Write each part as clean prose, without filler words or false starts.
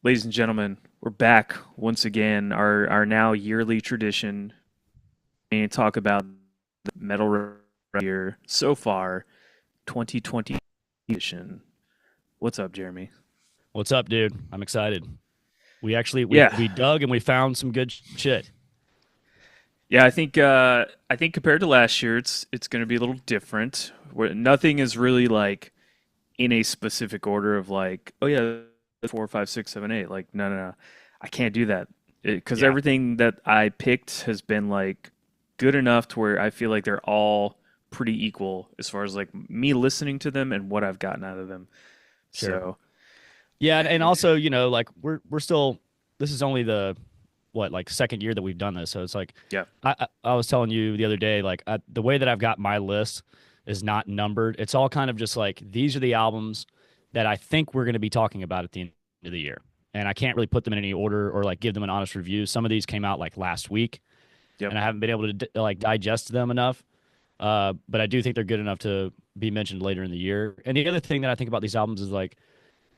Ladies and gentlemen, we're back once again. Our now yearly tradition and talk about the metal year so far, 2020 edition. What's up, Jeremy? What's up, dude? I'm excited. We actually we Yeah, dug and we found some good shit. yeah. I think compared to last year, it's going to be a little different. Where nothing is really like in a specific order of like, oh yeah, 4, 5, 6, 7, 8. Like, no. I can't do that because Yeah, everything that I picked has been like good enough to where I feel like they're all pretty equal as far as like me listening to them and what I've gotten out of them. sure. So, Yeah, and also, like we're still this is only the what, like second year that we've done this. So it's like yeah, I was telling you the other day, like the way that I've got my list is not numbered. It's all kind of just like these are the albums that I think we're going to be talking about at the end of the year. And I can't really put them in any order or like give them an honest review. Some of these came out like last week, yep. and I haven't been able to like digest them enough. But I do think they're good enough to be mentioned later in the year. And the other thing that I think about these albums is like,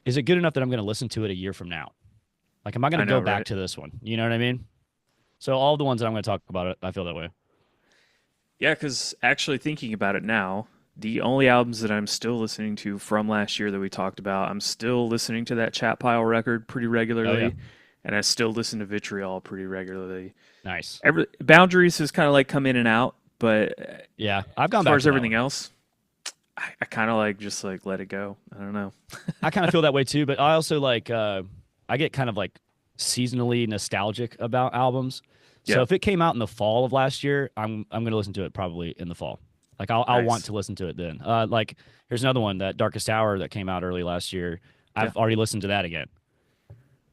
is it good enough that I'm going to listen to it a year from now? Like, am I going I to know, go back right? to this one? You know what I mean? So all the ones that I'm going to talk about, I feel that way. Yeah, because actually thinking about it now, the only albums that I'm still listening to from last year that we talked about, I'm still listening to that Chat Pile record pretty Oh yeah, regularly, and I still listen to Vitriol pretty regularly. nice. Every Boundaries has kind of like come in and out, but Yeah, I've as gone far back as to that everything one. else, I kind of like just like let it go. I don't know. I kind of feel that way too, but I also like I get kind of like seasonally nostalgic about albums. So Yeah, if it came out in the fall of last year, I'm going to listen to it probably in the fall. Like I'll want nice. to listen to it then. Like here's another one, that Darkest Hour that came out early last year. Yeah, I've already listened to that again.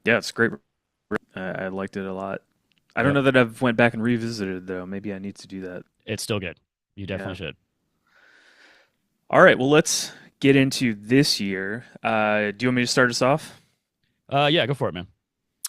yeah, it's great. I liked it a lot. I don't Yep, know that I've went back and revisited it though. Maybe I need to do that. it's still good. You Yeah. definitely should. All right. Well, let's get into this year. Do you want me to start us off? Yeah, go for it, man.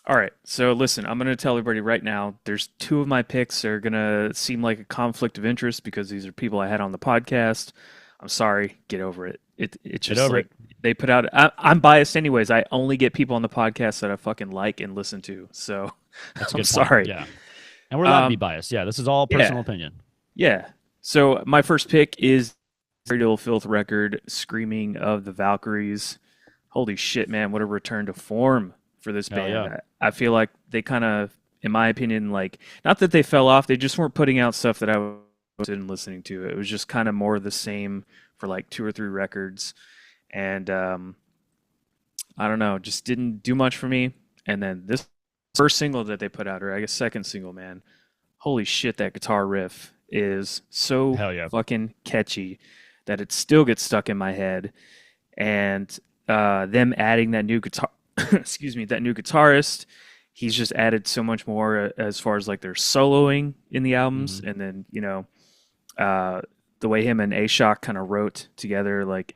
All right. So listen, I'm going to tell everybody right now. There's two of my picks that are going to seem like a conflict of interest because these are people I had on the podcast. I'm sorry. Get over it. It's Get just over like it. they put out. I'm biased anyways. I only get people on the podcast that I fucking like and listen to. So That's a I'm good point. sorry. Yeah, and we're allowed to be Um, biased. Yeah, this is all yeah, personal opinion. yeah. So my first pick is Cradle of Filth record, "Screaming of the Valkyries." Holy shit, man! What a return to form for this Hell band. yeah. I feel like they kind of, in my opinion, like not that they fell off, they just weren't putting out stuff that I was interested in listening to. It was just kind of more of the same for like two or three records, and I don't know, just didn't do much for me. And then this first single that they put out, or I guess second single, man, holy shit, that guitar riff is so Hell yeah. fucking catchy that it still gets stuck in my head. And them adding that new guitar, excuse me, that new guitarist, he's just added so much more as far as like their soloing in the albums, Hmm. and then uh, the way him and Ashok kind of wrote together, like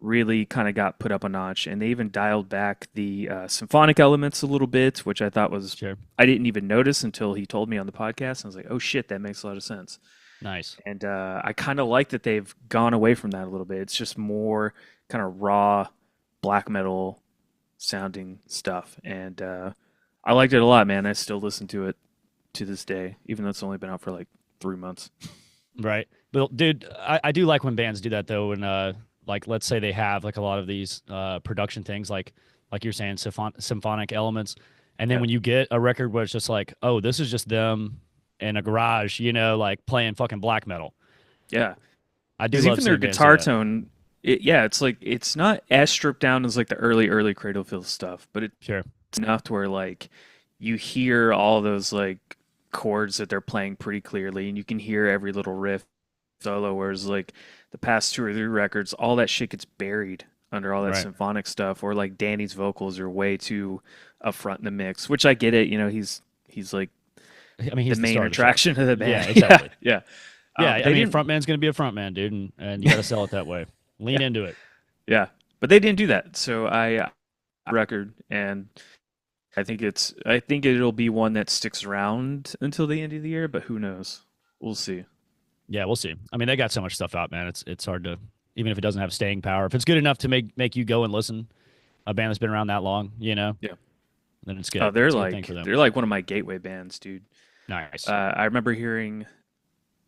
really kind of got put up a notch. And they even dialed back the symphonic elements a little bit, which I thought was Sure. I didn't even notice until he told me on the podcast. I was like, oh shit, that makes a lot of sense. Nice. And I kind of like that they've gone away from that a little bit. It's just more kind of raw black metal sounding stuff. And I liked it a lot, man. I still listen to it to this day, even though it's only been out for like 3 months. Right. But dude, I do like when bands do that though. And like let's say they have like a lot of these production things like you're saying, symphonic elements. And then Yeah. when you get a record where it's just like, oh, this is just them in a garage, like playing fucking black metal. Yeah. I do Because love even their seeing bands do guitar that. tone, yeah, it's like it's not as stripped down as like the early Cradlefield stuff, but it's Sure. enough to where like you hear all those like chords that they're playing pretty clearly, and you can hear every little riff solo. Whereas like the past two or three records, all that shit gets buried under all that Right. symphonic stuff, or like Danny's vocals are way too upfront in the mix, which I get it. He's like I mean, the he's the main star of the show. attraction of the Yeah, band. Yeah, exactly. yeah. Yeah, I They mean, didn't. frontman's going to be a frontman, dude, and you got to sell it that way. Lean Yeah, into it. yeah. But they didn't do that. So I record, and I think it'll be one that sticks around until the end of the year, but who knows? We'll see. Yeah, we'll see. I mean, they got so much stuff out, man. It's hard to, even if it doesn't have staying power. If it's good enough to make you go and listen, A band that's been around that long, Yeah. then it's Oh, good. It's a good thing for them. they're like one of my gateway bands, dude. Nice. I remember hearing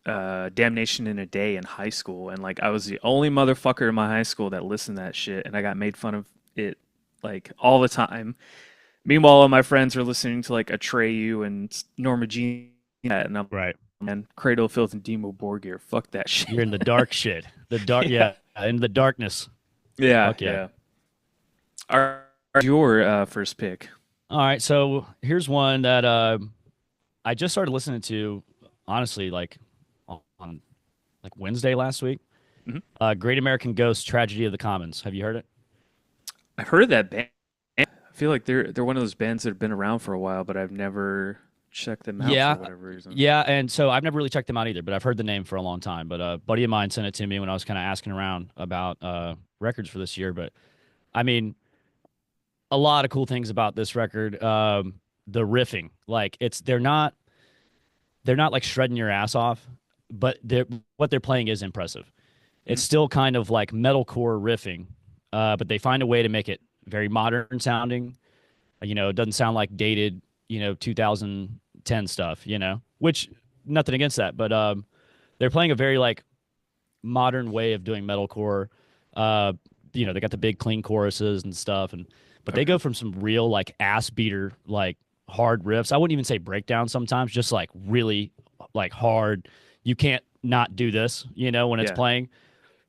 Damnation in a Day in high school, and like I was the only motherfucker in my high school that listened to that shit, and I got made fun of it like all the time. Meanwhile, all my friends are listening to like Atreyu and Norma Jean, and I'm Right. man, Cradle of Filth and Demo Borgir. Fuck that shit. You're in the dark shit. The dark, Yeah, yeah, in the darkness. yeah, Fuck yeah. yeah. Are your first pick? All right, so here's one that I just started listening to, honestly, like on like Wednesday last week. Mhm. Great American Ghost: Tragedy of the Commons. Have you heard it? I've heard of that band. I feel like they're one of those bands that have been around for a while, but I've never checked them out for Yeah, whatever reason. yeah, and so I've never really checked them out either, but I've heard the name for a long time. But a buddy of mine sent it to me when I was kind of asking around about records for this year. But I mean, a lot of cool things about this record. The riffing, like they're not like shredding your ass off, but what they're playing is impressive. It's Mhm. still kind of like metalcore riffing, but they find a way to make it very modern sounding. It doesn't sound like dated, 2010 stuff, which nothing against that, but they're playing a very like modern way of doing metalcore. Uh, they got the big clean choruses and stuff, but they Okay. go from some real like ass beater like hard riffs. I wouldn't even say breakdown sometimes, just like really like hard. You can't not do this, when it's Yeah. playing.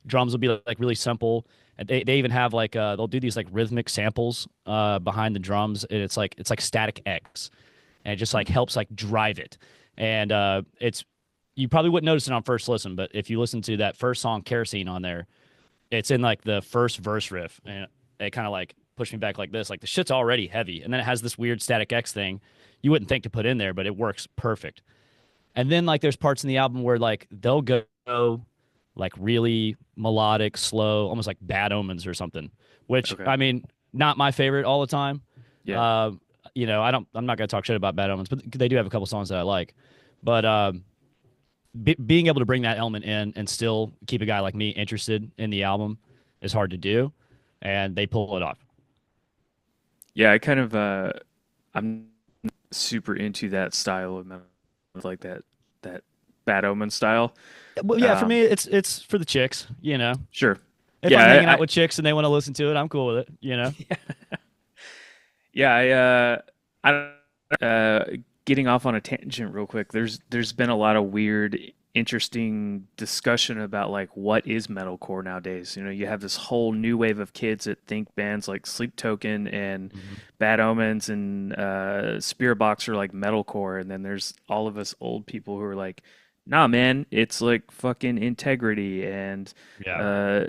Drums will be like really simple. And they even have like they'll do these like rhythmic samples behind the drums, and it's like Static X, and it just like Mm. helps like drive it. And it's you probably wouldn't notice it on first listen, but if you listen to that first song, Kerosene, on there, it's in like the first verse riff, and it kind of like pushed me back like this. Like the shit's already heavy, and then it has this weird Static X thing you wouldn't think to put in there, but it works perfect. And then like there's parts in the album where like they'll go like really melodic, slow, almost like Bad Omens or something. Which Okay. I mean, not my favorite all the time. Yeah. Uh, I'm not gonna talk shit about Bad Omens, but they do have a couple songs that I like. But being able to bring that element in and still keep a guy like me interested in the album is hard to do, and they pull it off. Yeah, I kind of I'm super into that style of metal, like that Bad Omen style. Well, yeah, for Um, me, it's for the chicks. sure. If I'm Yeah, hanging out with chicks and they want to listen to it, I'm cool with it. yeah, I getting off on a tangent real quick. There's been a lot of weird, interesting discussion about like what is metalcore nowadays. You have this whole new wave of kids that think bands like Sleep Token and Mhm. Bad Omens and Spirit Box are like metalcore, and then there's all of us old people who are like, nah, man, it's like fucking Integrity and Yeah. uh,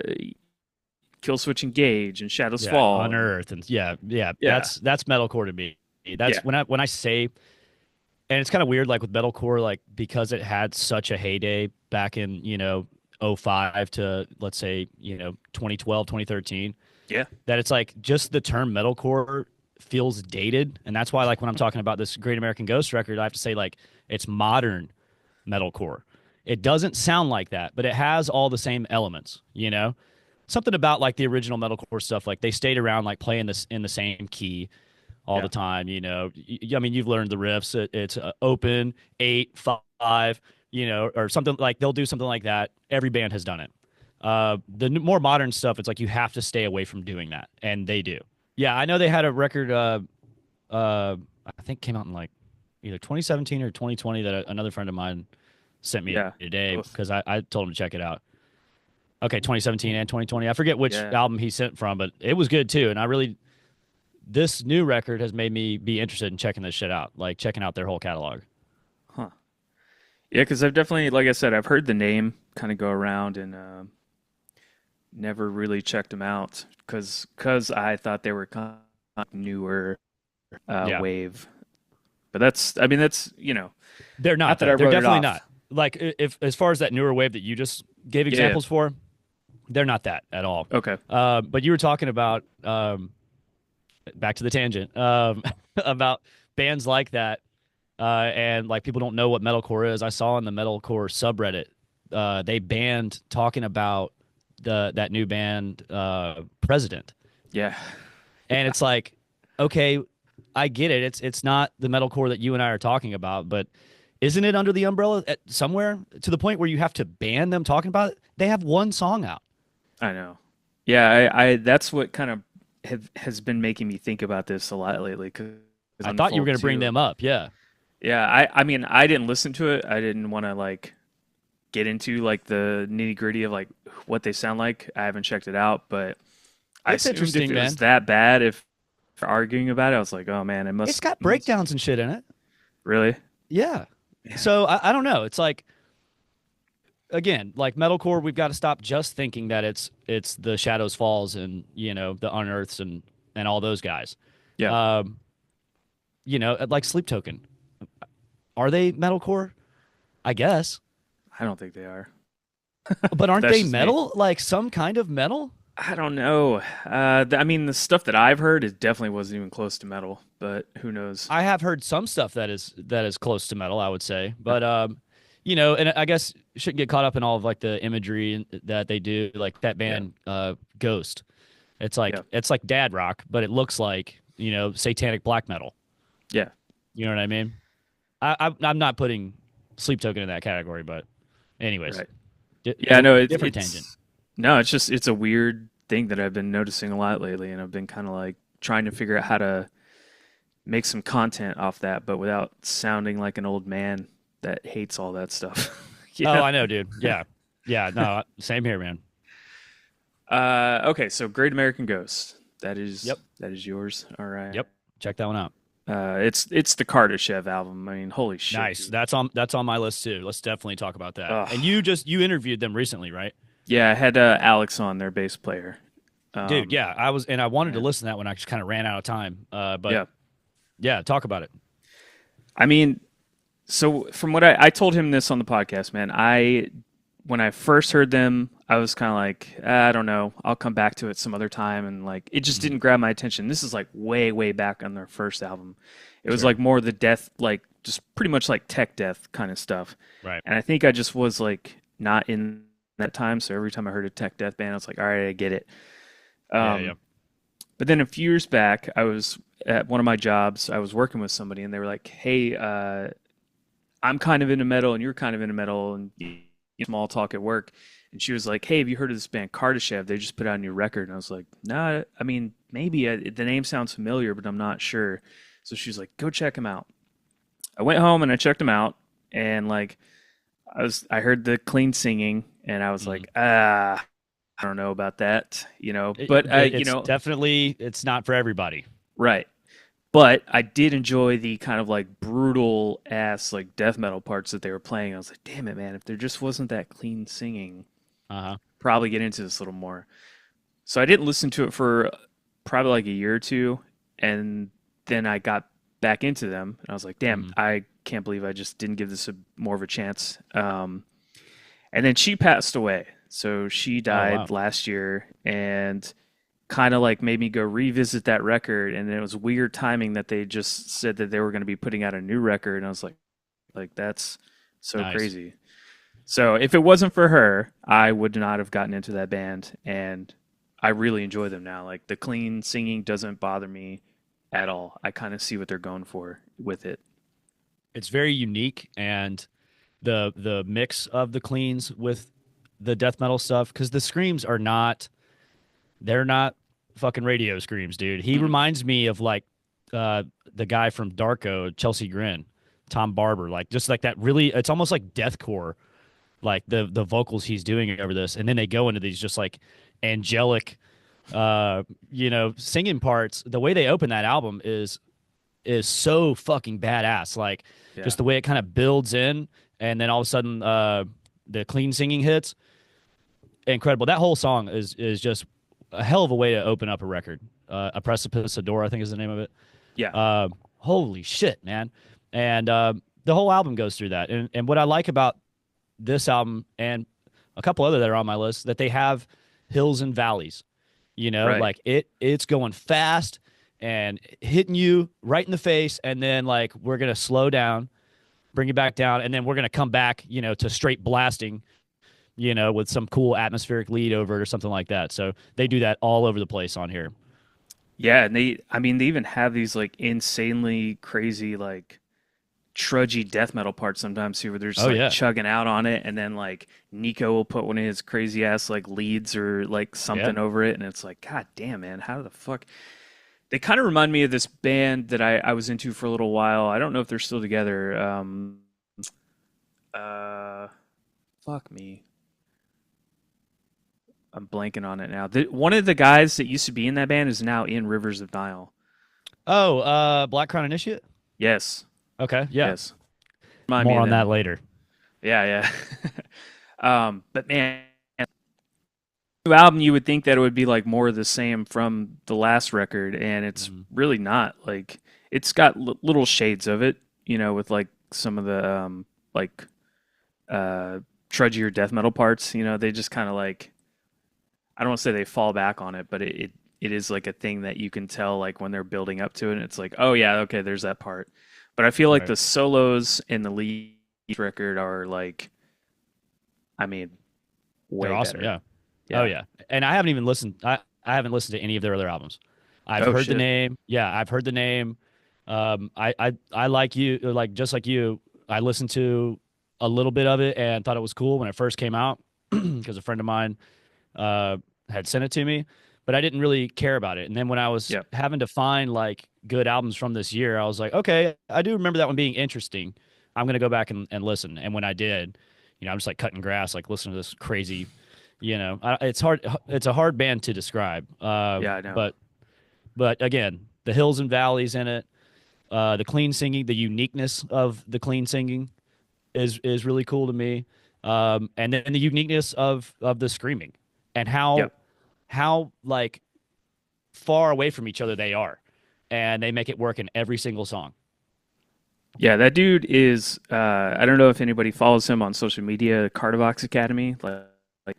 Kill Switch Engage and Shadows Yeah, Fall, and Unearthed, and yeah, yeah, that's metalcore to me. yeah, That's when I say, and it's kind of weird, like with metalcore, like because it had such a heyday back in '05 to let's say 2012, 2013, yeah, that it's like just the term metalcore feels dated, and that's why like when I'm talking about this Great American Ghost record, I have to say like it's modern metalcore. It doesn't sound like that, but it has all the same elements. Something about like the original metalcore stuff, like they stayed around like playing this in the same key all yeah. the time. I mean, you've learned the riffs. It's open 8/5, or something like they'll do something like that. Every band has done it. The more modern stuff, it's like you have to stay away from doing that, and they do. Yeah, I know they had a record. Uh, I think came out in like either 2017 or 2020 that another friend of mine sent me Yeah, today both. because I told him to check it out. Okay, 2017 and 2020. I forget which Yeah, album he sent from, but it was good too. And this new record has made me be interested in checking this shit out, like checking out their whole catalog. huh. Yeah, because I've definitely, like I said, I've heard the name kind of go around and never really checked them out because I thought they were kind of newer Yeah, wave. But that's, I mean, that's they're not not that I though. They're wrote it definitely off. not. Like if as far as that newer wave that you just gave Yeah. examples for, they're not that at all. Okay. But you were talking about back to the tangent about bands like that, and like people don't know what metalcore is. I saw in the metalcore subreddit, they banned talking about that new band, President. Yeah. And it's like, okay, I get it. It's not the metalcore that you and I are talking about, but isn't it under the umbrella somewhere to the point where you have to ban them talking about it? They have one song out. I know. Yeah, I that's what kind of has been making me think about this a lot lately. Because I thought you were Unfold going to bring 2. them up. Yeah. Yeah, I mean, I didn't listen to it. I didn't want to like get into like the nitty gritty of like what they sound like. I haven't checked it out, but I It's assumed if interesting, it was man. that bad, if they're arguing about it, I was like, oh man, It's got it must breakdowns and shit in it. really. Yeah. Yeah, So I don't know. It's like again, like metalcore, we've got to stop just thinking that it's the Shadows Falls and the Unearths and all those guys. yeah. Um, like Sleep Token. Are they metalcore? I guess, I don't think they are. but aren't That's they just me. metal? Like some kind of metal? I don't know. I mean, the stuff that I've heard, it definitely wasn't even close to metal, but who knows? I have heard some stuff that is close to metal, I would say, but and I guess you shouldn't get caught up in all of like the imagery that they do, like that Yeah, band Ghost. It's like yeah, it's like dad rock, but it looks like satanic black metal. yeah. You know what I mean? I'm not putting Sleep Token in that category, but anyways, Right. Yeah, no, different tangent. it's no, it's just it's a weird thing that I've been noticing a lot lately, and I've been kind of like trying to figure out how to make some content off that, but without sounding like an old man that hates all that stuff. You Oh, know? I know, dude. Yeah, yeah. No, same here, man. Okay, so Great American Ghost. Yep, That is yours. All right. yep. Check that one out. It's the Kardashev album. I mean, holy shit, Nice. dude. That's on my list too. Let's definitely talk about that. And Ugh. you interviewed them recently, right? Yeah, I had Alex on, their bass player. Dude, Um, yeah. I wanted to yeah, listen to that when I just kind of ran out of time. But yeah. yeah, talk about it. I mean, so from what I told him this on the podcast, man, I when I first heard them, I was kind of like, I don't know, I'll come back to it some other time, and like it just Mhm. didn't grab my attention. This is like way, way back on their first album. It was Sure. like more the death, like just pretty much like tech death kind of stuff. Right. And I think I just was like not in that time, so every time I heard a tech death band, I was like, all right, I get it. Yeah, yeah. Um, but then a few years back, I was at one of my jobs. I was working with somebody, and they were like, "Hey, I'm kind of into metal, and you're kind of into metal, and small talk at work." And she was like, "Hey, have you heard of this band Kardashev? They just put out a new record." And I was like, "Nah, I mean, maybe the name sounds familiar, but I'm not sure." So she was like, "Go check them out." I went home and I checked them out, and like I heard the clean singing, and I was Mhm. like, I don't know about that, but It's definitely it's not for everybody. right. But I did enjoy the kind of like brutal ass like death metal parts that they were playing. I was like, damn it, man! If there just wasn't that clean singing, Uh-huh. probably get into this a little more. So I didn't listen to it for probably like a year or two, and then I got back into them, and I was like, damn, Mhm. I can't believe I just didn't give this more of a chance. And then she passed away, so she Oh wow. died last year, and kind of like made me go revisit that record. And it was weird timing that they just said that they were going to be putting out a new record, and I was like that's so Nice. crazy. So if it wasn't for her, I would not have gotten into that band, and I really enjoy them now. Like the clean singing doesn't bother me at all. I kind of see what they're going for with it. It's very unique and the mix of the cleans with the death metal stuff because the screams are not they're not fucking radio screams, dude. He Mm. reminds me of like uh the guy from Darko, Chelsea Grin, Tom Barber, like just like that really it's almost like deathcore, like the vocals he's doing over this. And then they go into these just like angelic singing parts. The way they open that album is so fucking badass. Like Yeah. just the way it kind of builds in, and then all of a sudden, the clean singing hits. Incredible. That whole song is just a hell of a way to open up a record. A precipice, a door, I think is the name of it. Yeah. Holy shit, man! And the whole album goes through that. And what I like about this album and a couple other that are on my list that they have hills and valleys. Right. Like it's going fast and hitting you right in the face, and then like we're gonna slow down, bring you back down, and then we're gonna come back, to straight blasting, with some cool atmospheric lead over it or something like that. So they do that all over the place on here. Yeah, and I mean, they even have these like insanely crazy, like trudgy death metal parts sometimes too, where they're just Oh like yeah, chugging out on it, and then like Nico will put one of his crazy ass like leads or like yeah. something over it, and it's like, God damn, man, how the fuck? They kind of remind me of this band that I was into for a little while. I don't know if they're still together. Uh, fuck me. I'm blanking on it now. One of the guys that used to be in that band is now in Rivers of Nile. Oh, Black Crown Initiate. Yes, Okay, yeah. yes. Remind me More of on that them. later. Yeah, yeah. But man, new album you would think that it would be like more of the same from the last record, and it's Mhm. really not. Like it's got little shades of it, with like some of the like uh trudgier death metal parts. They just kind of like, I don't want to say they fall back on it, but it is like a thing that you can tell like when they're building up to it, and it's like, oh yeah, okay, there's that part. But I feel like Right. the solos in the lead record are like, I mean, They're way awesome. better. Yeah. Oh Yeah. yeah. And I haven't even listened. I haven't listened to any of their other albums. I've Oh heard the shit. name. Yeah, I've heard the name. I like you, like just like you. I listened to a little bit of it and thought it was cool when it first came out because a friend of mine uh, had sent it to me, but I didn't really care about it. And then when I was Yeah. having to find like good albums from this year, I was like, okay, I do remember that one being interesting. I'm gonna go back and listen. And when I did, I'm just like cutting grass, like listening to this crazy. It's hard. It's a hard band to describe. Yeah, I know. But again, the hills and valleys in it, the clean singing, the uniqueness of the clean singing is really cool to me. And then the uniqueness of the screaming and Yep. how like far away from each other they are, and they make it work in every single song. Yeah, that dude is I don't know if anybody follows him on social media, Cardivox Academy. Like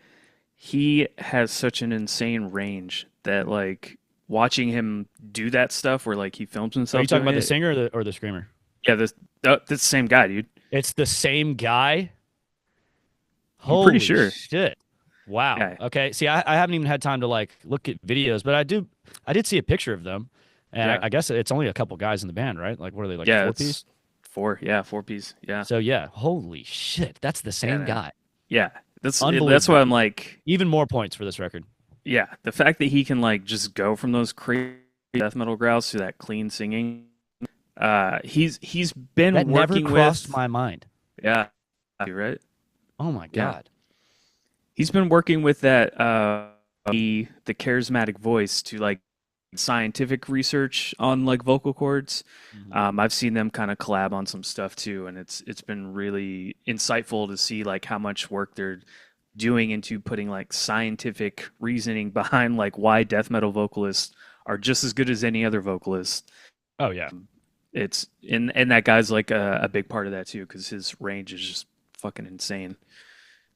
he has such an insane range that like watching him do that stuff where like he films Are you himself talking doing about the it. singer or the screamer? Yeah, that's the same guy, dude. It's the same guy. I'm pretty Holy sure. shit! Wow. Yeah. Okay. See, I haven't even had time to like look at videos, but I did see a picture of them, and Yeah. I guess it's only a couple guys in the band, right? Like, what are they, like Yeah, four it's piece? four. Yeah, four piece. Yeah. So yeah, holy shit, that's the Yeah, same man. guy. Yeah. That's why Unbelievable. I'm like, Even more points for this record. yeah, the fact that he can like just go from those crazy death metal growls to that clean singing. He's That been never working crossed with, my mind. yeah, right? Oh my Yeah. god. He's been working with that the charismatic voice to like scientific research on like vocal cords. Mhm. I've seen them kind of collab on some stuff too, and it's been really insightful to see like how much work they're doing into putting like scientific reasoning behind like why death metal vocalists are just as good as any other vocalist. Oh yeah. It's and that guy's like a big part of that too because his range is just fucking insane.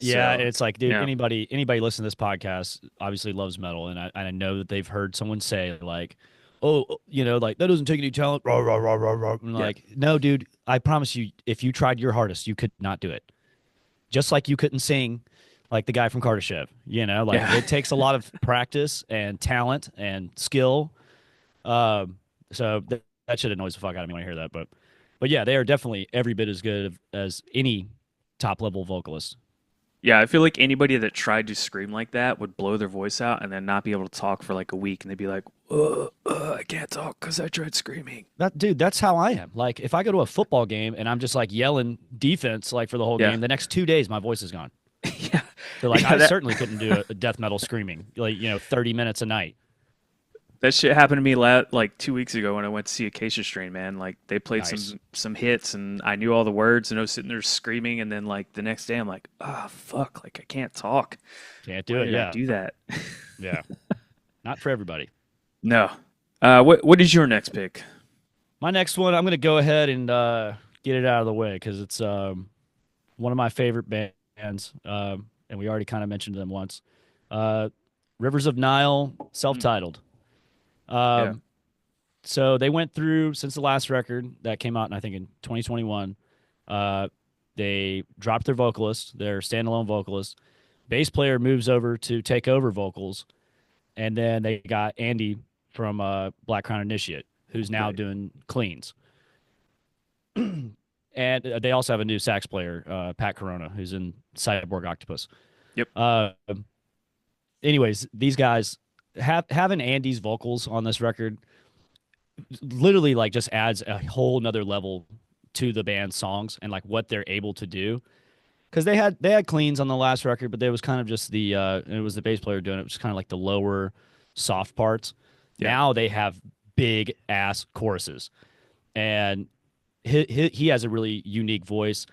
Yeah, So it's like, dude, yeah, anybody listening to this podcast obviously loves metal, and I know that they've heard someone say like, "Oh, like that doesn't take any talent." Rah, rah, rah, rah, rah. And yeah, like, no, dude, I promise you, if you tried your hardest, you could not do it. Just like you couldn't sing like the guy from Kardashev. Like yeah. it takes a lot of practice and talent and skill. Um, so that should annoy the fuck out of me when I hear that. But yeah, they are definitely every bit as good as any top level vocalist. Yeah, I feel like anybody that tried to scream like that would blow their voice out and then not be able to talk for like a week, and they'd be like, I can't talk because I tried screaming." That dude, that's how I am. Like if I go to a football game and I'm just like yelling defense like for the whole Yeah, game, the next 2 days my voice is gone. yeah, So like yeah. I That certainly couldn't do a death metal screaming like 30 minutes a night. that shit happened to me like 2 weeks ago when I went to see Acacia Strain. Man, like they played Nice. some hits, and I knew all the words, and I was sitting there screaming, and then like the next day, I'm like, oh fuck, like I can't talk. Can't Why do it. did I Yeah. do that? Yeah. Not for everybody. No. What is your next pick? My next one, I'm gonna go ahead and get it out of the way because it's one of my favorite bands, and we already kind of mentioned them once. Uh, Rivers of Nile, Mm, self-titled. yeah, Um, so they went through since the last record that came out, I think in 2021. Uh, they dropped their vocalist, their standalone vocalist. Bass player moves over to take over vocals, and then they got Andy. from Black Crown Initiate, who's now Right. doing cleans. And they also have a new sax player, Pat Corona, who's in Cyborg Octopus. Yep. Uh, anyways, these guys having Andy's vocals on this record literally like just adds a whole nother level to the band's songs and like what they're able to do. Because they had cleans on the last record, but there was kind of just it was the bass player doing it, which is kind of like the lower soft parts. Yeah. Now they have big ass choruses, and he has a really unique voice.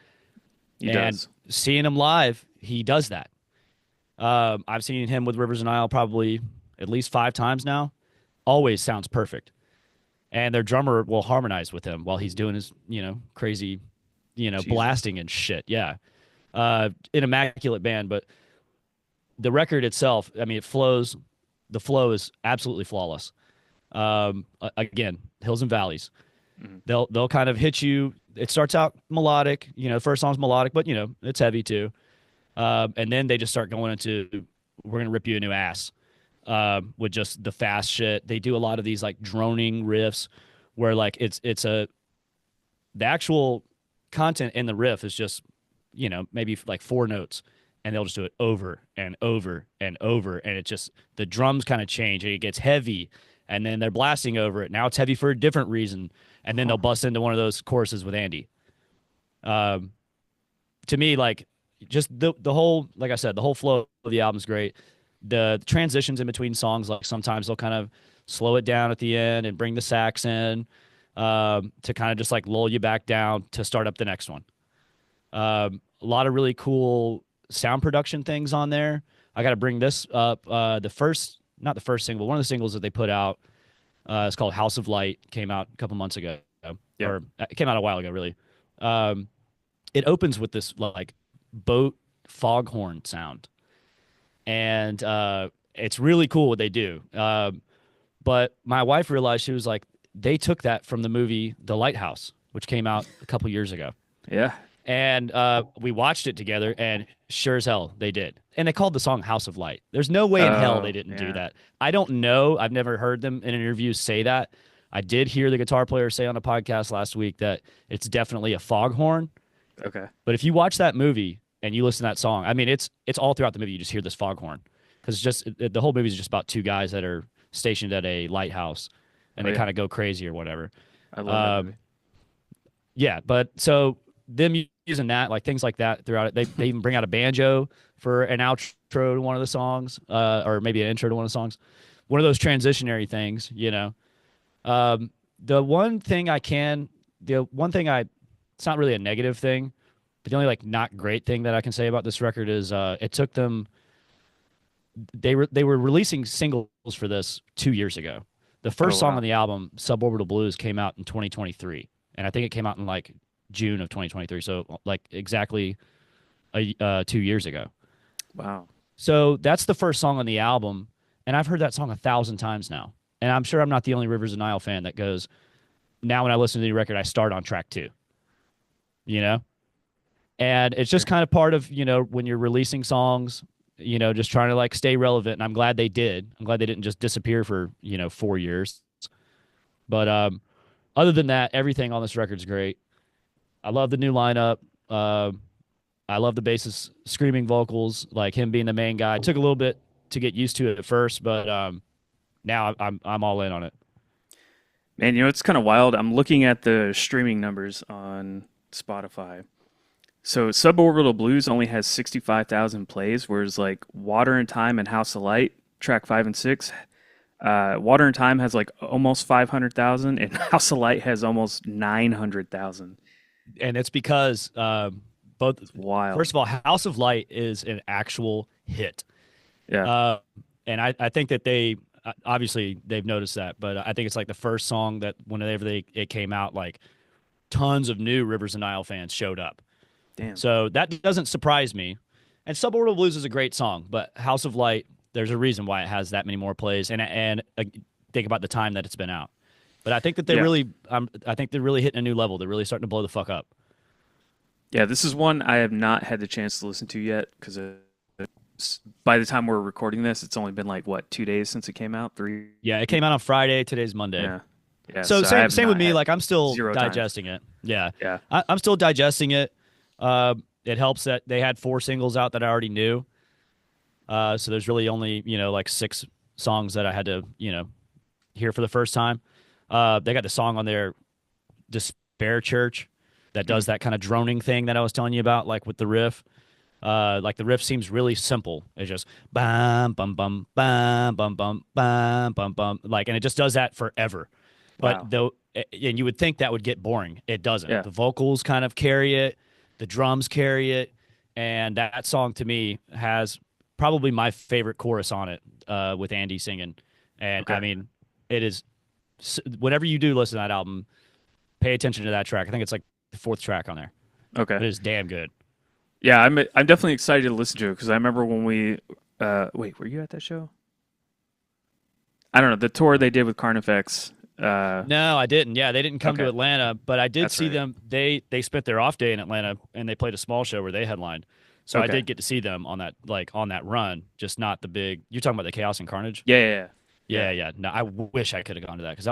He And does. seeing him live, he does that. I've seen him with Rivers and Nile probably at least 5 times now. Always sounds perfect. And their drummer will harmonize with him while he's doing his, crazy, Jesus. blasting and shit. Yeah. An immaculate band, but the record itself, I mean, it flows. The flow is absolutely flawless. Again, hills and valleys. Mhm. They'll kind of hit you. It starts out melodic. The first song's melodic, but it's heavy too. And then they just start going into we're gonna rip you a new ass with just the fast shit. They do a lot of these like droning riffs where like it's the actual content in the riff is just maybe like 4 notes, and they'll just do it over and over and over, and it just the drums kind of change and it gets heavy, and then they're blasting over it. Now it's heavy for a different reason, and then Huh. they'll bust into one of those choruses with Andy. Um, to me, like just the whole, like I said, the whole flow of the album's great. The transitions in between songs, like sometimes they'll kind of slow it down at the end and bring the sax in to kind of just like lull you back down to start up the next one. A lot of really cool sound production things on there. I got to bring this up. Not the first single, one of the singles that they put out. It's called House of Light. Came out a couple months ago, Yep. or it came out a while ago, really. Um, it opens with this like boat foghorn sound, and it's really cool what they do. But my wife realized, she was like, they took that from the movie The Lighthouse, which came out a couple years ago. Yeah. And we watched it together, and sure as hell they did. And they called the song House of Light. There's no way in hell they Oh, didn't do yeah. that. I don't know. I've never heard them in an interview say that. I did hear the guitar player say on a podcast last week that it's definitely a foghorn. Okay. But if you watch that movie and you listen to that song, I mean, it's all throughout the movie. You just hear this foghorn because the whole movie is just about 2 guys that are stationed at a lighthouse, and Oh they yeah. kind of go crazy or whatever. I love that Um, movie. yeah, but so them using that, like things like that throughout it. They even bring out a banjo for an outro to one of the songs, or maybe an intro to one of the songs. One of those transitionary things. Um, the one thing it's not really a negative thing, but the only like not great thing that I can say about this record is it took them. They were releasing singles for this 2 years ago. The Oh first song on wow. the album, Suborbital Blues, came out in 2023, and I think it came out in like June of 2023. So like exactly 2 years ago. Wow. So that's the first song on the album, and I've heard that song 1,000 times now. And I'm sure I'm not the only Rivers of Nile fan that goes, now when I listen to the record, I start on track 2. You know, and it's just Sure. kind of part of when you're releasing songs, just trying to like stay relevant. And I'm glad they did. I'm glad they didn't just disappear for 4 years. But other than that, everything on this record's great. I love the new lineup. I love the bassist screaming vocals, like him being the main guy. It took a little bit to get used to it at first, but now I'm all in on it. Man, it's kind of wild. I'm looking at the streaming numbers on Spotify. So Suborbital Blues only has 65,000 plays, whereas like Water and Time and House of Light, track 5 and 6, Water and Time has like almost 500,000, and House of Light has almost 900,000. And it's because both. It's wild. First of all, House of Light is an actual hit. Yeah. Uh, and I think that they obviously they've noticed that, but I think it's like the first song that whenever it came out, like tons of new Rivers and Nile fans showed up. Damn. So that doesn't surprise me. And Suborbital Blues is a great song, but House of Light, there's a reason why it has that many more plays, and think about the time that it's been out. But I think that Yeah. I think they're really hitting a new level. They're really starting to blow the fuck up. Yeah, this is one I have not had the chance to listen to yet because by the time we're recording this, it's only been like what 2 days since it came out. Three. Yeah, it came out on Friday. Today's Monday. Yeah, yeah. So So I same have same with not me. had Like I'm still zero time. digesting it. Yeah, Yeah. I'm still digesting it. It helps that they had 4 singles out that I already knew. So there's really only like 6 songs that I had to hear for the first time. They got the song on their Despair Church that Mhm. does that kind of droning thing that I was telling you about, like with the riff. Like the riff seems really simple. It's just bam bum bum bam bum bum bam bum bum like, and it just does that forever. But Wow. though, and you would think that would get boring. It doesn't. Yeah. The vocals kind of carry it, the drums carry it, and that song to me has probably my favorite chorus on it, with Andy singing. And I Okay. mean, it is. Whenever you do listen to that album, pay attention to that track. I think it's like the 4th track on there, Okay. but it is damn good. Yeah, I'm definitely excited to listen to it because I remember when we wait, were you at that show? I don't know, the tour they did with Carnifex. No, I didn't. Yeah, they didn't come to Okay, Atlanta, but I did that's see right. them. They spent their off day in Atlanta and they played a small show where they headlined. So I Okay. did get to see them on that, like on that run, just not the big. You're talking about the Chaos and Carnage? Yeah, yeah, yeah. Yeah. Yeah, yeah. No, I wish I could have gone to that because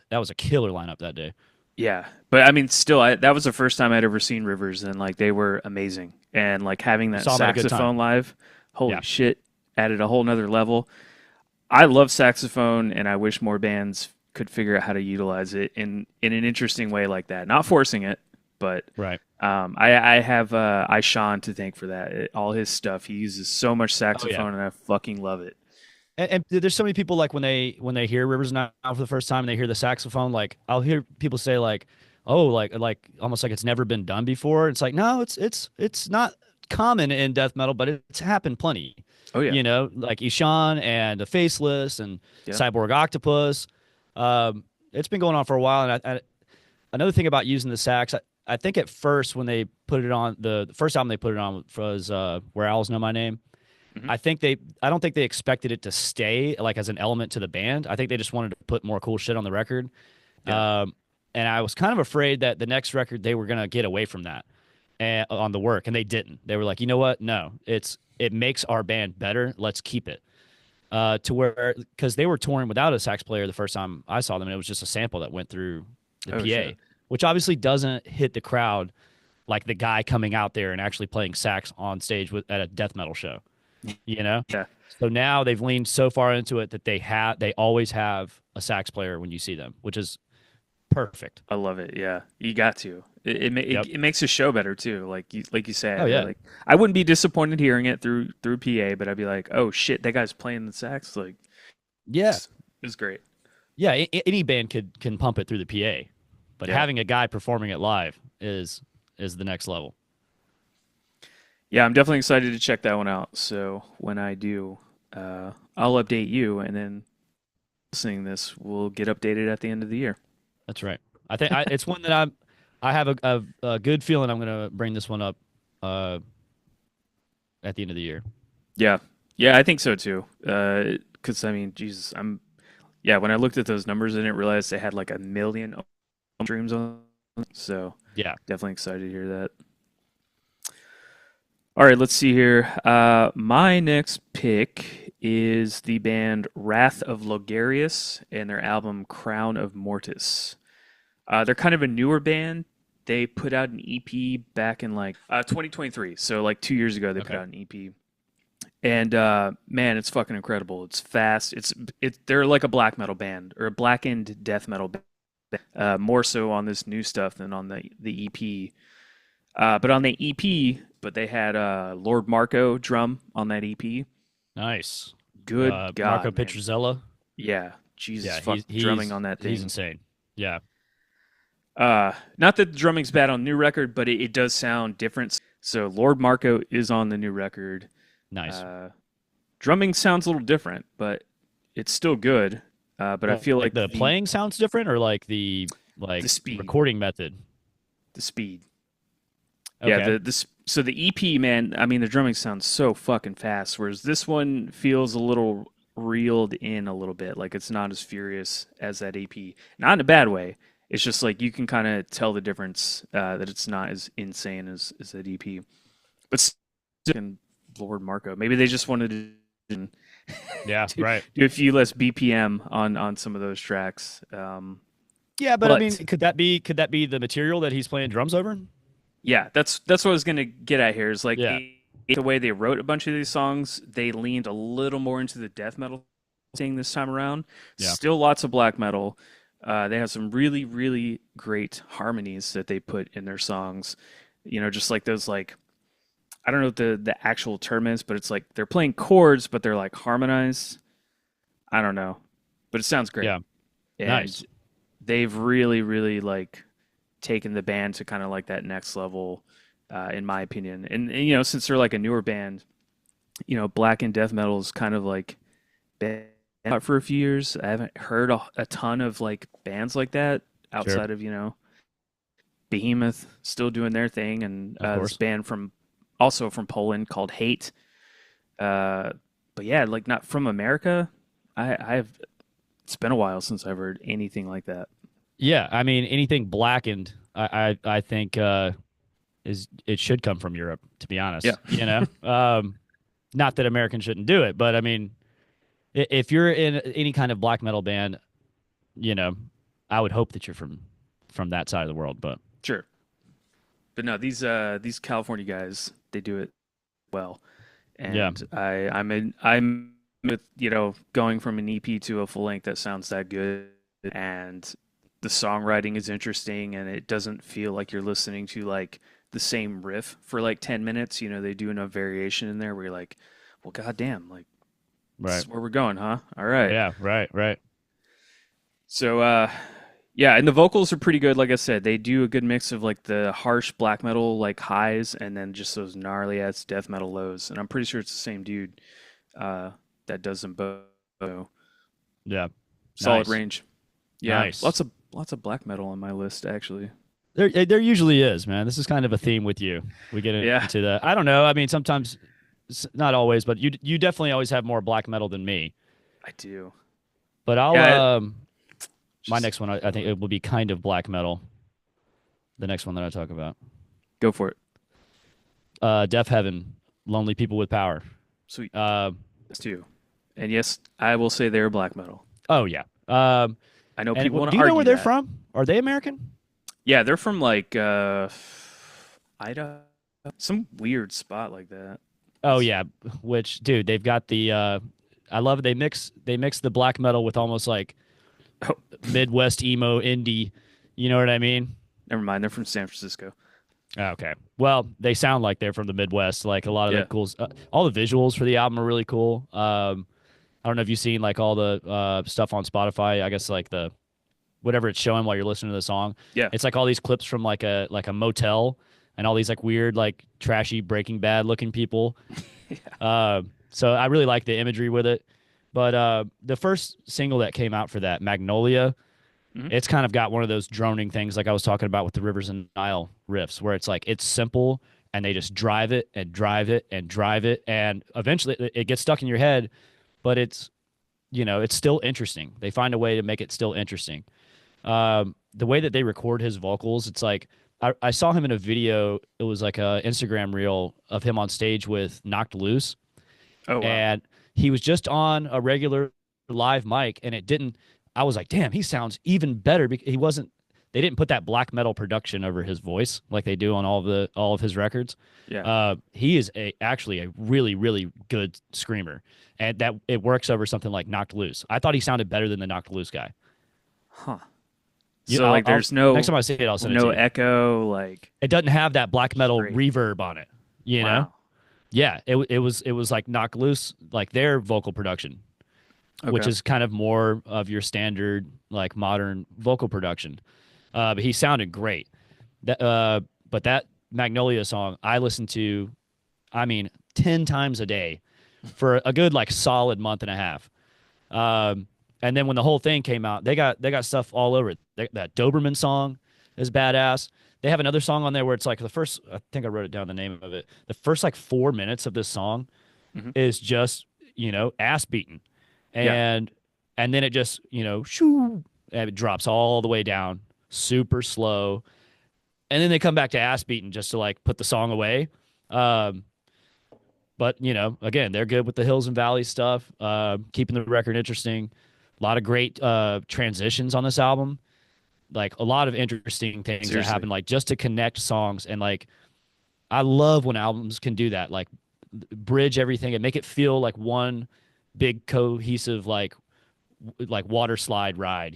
that was a killer lineup that day. Yeah. But I mean still that was the first time I'd ever seen Rivers and like they were amazing. And like having You that saw them at a good time. saxophone live, holy Yeah. shit, added a whole nother level. I love saxophone and I wish more bands could figure out how to utilize it in an interesting way like that. Not forcing it, but Right. I have Ishan to thank for that. All his stuff, he uses so much Oh yeah. saxophone, and I fucking love it. And there's so many people like when they hear Rivers Now for the first time and they hear the saxophone, like I'll hear people say like, "Oh, like almost like it's never been done before." It's like, no, it's not common in death metal, but it's happened plenty. Oh yeah, Like Ishan and the Faceless and yeah, Cyborg Octopus. It's been going on for a while, and another thing about using the sax, I think at first when they put it on the first album they put it on was Where Owls Know My Name. hmm I don't think they expected it to stay like as an element to the band. I think they just wanted to put more cool shit on the record. yeah. And I was kind of afraid that the next record they were gonna get away from that and on the work, and they didn't. They were like, you know what? No, it makes our band better. Let's keep it. To where because they were touring without a sax player the first time I saw them, and it was just a sample that went through the Oh shit. PA, which obviously doesn't hit the crowd like the guy coming out there and actually playing sax on stage at a death metal show. You know, Yeah, so now they've leaned so far into it that they always have a sax player when you see them, which is perfect. I love it. Yeah, you got to. Yep. It makes the show better too. Like you Oh said, yeah. like I wouldn't be disappointed hearing it through PA, but I'd be like, oh shit, that guy's playing the sax. Like Yeah. it's great. Yeah. Any band can pump it through the PA, but Yeah, having a guy performing it live is the next level. yeah. I'm definitely excited to check that one out. So when I do, I'll update you, and then listening to this will get updated at the end of the year. That's right. I think it's one that I have a good feeling I'm gonna bring this one up uh, at the end of the year. Yeah, yeah, I think so too. Because I mean, Jesus, yeah. When I looked at those numbers, I didn't realize they had like a million streams on. So Yeah. definitely excited to hear that. All right, let's see here. My next pick is the band Wrath of Logarius and their album Crown of Mortis. They're kind of a newer band. They put out an EP back in like 2023, so like 2 years ago they put Okay. out an EP. And man, it's fucking incredible. It's fast. They're like a black metal band or a blackened death metal band. More so on this new stuff than on the EP. But on the EP, but they had Lord Marco drum on that EP. Nice. Good Marco God, man. Petruzella. Yeah, Jesus Yeah, fuck drumming on that he's thing. insane. Yeah. Not that the drumming's bad on the new record, but it does sound different. So Lord Marco is on the new record. Nice. Uh, Drumming sounds a little different, but it's still good. But I Well, feel like like the playing sounds different, or like the the like speed, recording method. the speed. Yeah, Okay. so the EP, man, I mean the drumming sounds so fucking fast, whereas this one feels a little reeled in a little bit, like it's not as furious as that EP. Not in a bad way. It's just like you can kind of tell the difference that it's not as insane as that EP. But still Lord Marco. Maybe they just wanted to Yeah, do, right. do a few less BPM on some of those tracks. Yeah, but I mean, But could that be the material that he's playing drums over? yeah, that's what I was gonna get at here. Is like Yeah, the way they wrote a bunch of these songs, they leaned a little more into the death metal thing this time around. yeah, Still lots of black metal. They have some really really great harmonies that they put in their songs. Just like those like I don't know what the actual term is, but it's like they're playing chords, but they're like harmonized. I don't know, but it sounds great, yeah. and Nice. they've really really like taken the band to kind of like that next level, in my opinion. And since they're like a newer band, black and death metal is kind of like been out for a few years. I haven't heard a ton of like bands like that Sure, outside of Behemoth still doing their thing, and of this course. band from also from Poland called Hate. Uh, but yeah, like not from America. I've It's been a while since I've heard anything like that. Yeah, I mean, anything blackened, I think is it should come from Europe. To be Yeah, honest, not that Americans shouldn't do it, but I mean, if you're in any kind of black metal band, you know, I would hope that you're from that side of the world. But sure. But no, these California guys, they do it well. yeah, And I'm with going from an EP to a full length that sounds that good, and the songwriting is interesting, and it doesn't feel like you're listening to like the same riff for like 10 minutes. They do enough variation in there where you're like, well, goddamn, like this right, is where we're going, huh? All right. yeah, right, right. So yeah, and the vocals are pretty good. Like I said, they do a good mix of like the harsh black metal like highs and then just those gnarly ass death metal lows. And I'm pretty sure it's the same dude uh, that does them both. So, Yeah, solid nice, range. Yeah, nice. lots of black metal on my list actually. There usually is, man. This is kind of a theme with you. We get Yeah, into the. I don't know. I mean, sometimes, not always, but you definitely always have more black metal than me. I do. But I'll Yeah, my just next one, I think it will be kind of black metal. The next one that I talk about, go for it. Deaf Heaven, Lonely People with Power. Sweet. Uh, Yes, too. And yes, I will say they're black metal. oh yeah. I know And people want do to you know where argue they're that. from? Are they American? Yeah, they're from like Idaho, some weird spot like that. Oh yeah. Which, dude, they've got the. I love it. They mix the black metal with almost like Oh, Midwest emo indie. You know what I mean? never mind. They're from San Francisco. Okay. Well, they sound like they're from the Midwest. Like a lot of the Yeah. cool, all the visuals for the album are really cool. I don't know if you've seen like all the stuff on Spotify. I guess like the whatever it's showing while you're listening to the song. Yeah. It's like all these clips from like a motel and all these like weird like trashy Breaking Bad looking people. Yeah. So I really like the imagery with it. But the first single that came out for that, Magnolia, Hmm. it's kind of got one of those droning things like I was talking about with the Rivers and Nile riffs, where it's like it's simple and they just drive it and drive it and drive it, and eventually it gets stuck in your head, but it's still interesting. They find a way to make it still interesting. The way that they record his vocals, it's like I saw him in a video. It was like a Instagram reel of him on stage with Knocked Loose, Oh wow. and he was just on a regular live mic, and it didn't. I was like, damn, he sounds even better because he wasn't. They didn't put that black metal production over his voice like they do on all of his records. Yeah. He is actually a really really good screamer, and that it works over something like Knocked Loose. I thought he sounded better than the Knocked Loose guy. Huh. You, So like I'll there's next time I see it, I'll send it to no you. echo, like It doesn't have that black metal straight. reverb on it. You know? Wow. Yeah, it was like Knocked Loose, like their vocal production, which Okay. is kind of more of your standard like modern vocal production. But he sounded great. But that Magnolia song I listened to, I mean, 10 times a day for a good like solid month and a half. And then when the whole thing came out, they got stuff all over it. That Doberman song is badass. They have another song on there where it's like the first. I think I wrote it down the name of it. The first like 4 minutes of this song Hmm. is just ass beating, Yeah. and then it just shoo, and it drops all the way down, super slow, and then they come back to ass beating just to like put the song away. Um, but again, they're good with the hills and valleys stuff, keeping the record interesting. A lot of great transitions on this album, like a lot of interesting things that Seriously. happen, like just to connect songs. And like, I love when albums can do that, like bridge everything and make it feel like one big cohesive like water slide ride,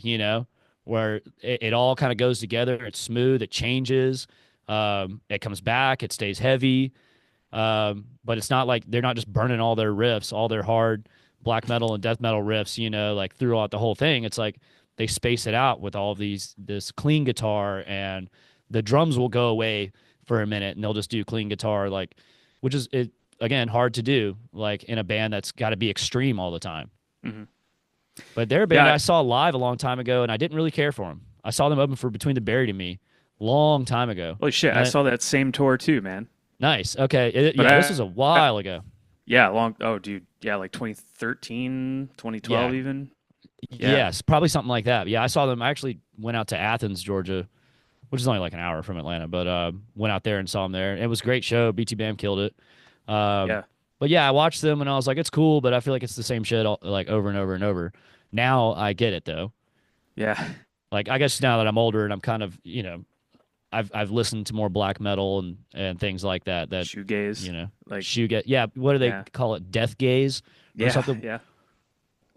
where it all kind of goes together. It's smooth, it changes, it comes back, it stays heavy. But it's not like they're not just burning all their riffs, all their hard black metal and death metal riffs, like throughout the whole thing. It's like they space it out with all of this clean guitar, and the drums will go away for a minute and they'll just do clean guitar, like, which is it again hard to do, like in a band that's got to be extreme all the time. Hmm. But they're a band Yeah. I saw live a long time ago, and I didn't really care for them. I saw them open for Between the Buried and Me long time ago. Holy shit, And I saw that same tour too, man. nice. Okay. But Yeah, this was a while ago. yeah, long. Oh, dude, yeah, like 2013, 2012, Yeah. even. Yeah, Yes, probably something like that. Yeah, I saw them. I actually went out to Athens, Georgia, which is only like an hour from Atlanta, but went out there and saw them there. It was a great show. BT Bam killed it. Um, yeah, but yeah, I watched them and I was like, it's cool, but I feel like it's the same shit like over and over and over. Now I get it though. yeah. Like I guess now that I'm older and I'm kind of, I've listened to more black metal and things like that. That Shoegaze, you know, like, shoe get yeah. What do they yeah, call it? Death gaze or yeah, something? yeah.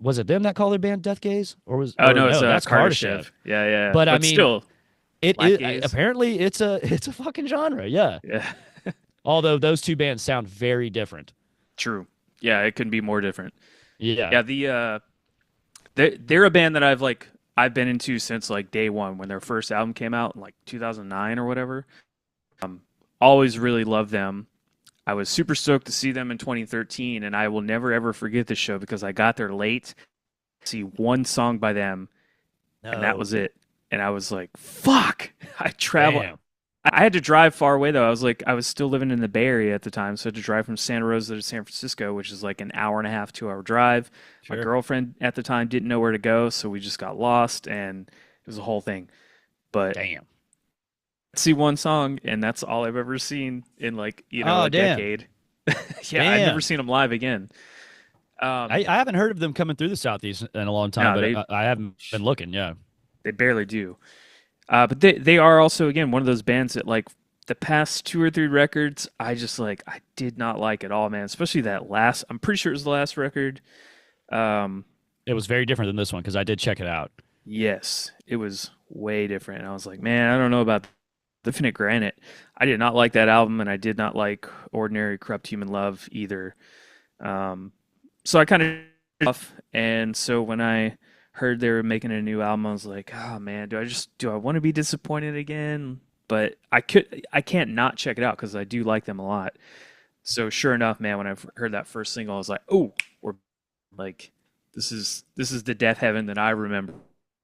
Was it them that called their band Death Gaze, Oh or no, it's no? That's Kardashev. Kardashev. Yeah, yeah, But I but mean, still, it Black is Gaze. apparently it's a fucking genre. Yeah. Yeah, Although those two bands sound very different. true. Yeah, it couldn't be more different. Yeah. Yeah, they're a band that I've been into since like day one when their first album came out in like 2009 or whatever. Always really loved them. I was super stoked to see them in 2013, and I will never ever forget this show because I got there late to see one song by them, and that No. was it. And I was like, "Fuck!" I traveled. Damn. I had to drive far away though. I was still living in the Bay Area at the time, so I had to drive from Santa Rosa to San Francisco, which is like an hour and a half, 2 hour drive. My Sure. girlfriend at the time didn't know where to go, so we just got lost, and it was a whole thing. But Damn. see one song, and that's all I've ever seen in like Oh a damn. decade. Yeah, I've never Damn. seen them live again. I haven't heard of them coming through the southeast in a long time, No, but I haven't been looking. Yeah. they barely do. But they are also again one of those bands that like the past two or three records I did not like at all, man. Especially that last. I'm pretty sure it was the last record. Um, It was very different than this one because I did check it out. yes, it was way different. And I was like, man, I don't know about the Infinite Granite. I did not like that album, and I did not like Ordinary Corrupt Human Love either. Um, so I kind of off, and so when I heard they were making a new album, I was like, oh man, do I want to be disappointed again? But I can't not check it out because I do like them a lot. So sure enough, man, when I heard that first single, I was like, oh, we're like, this is the Death Heaven that I remember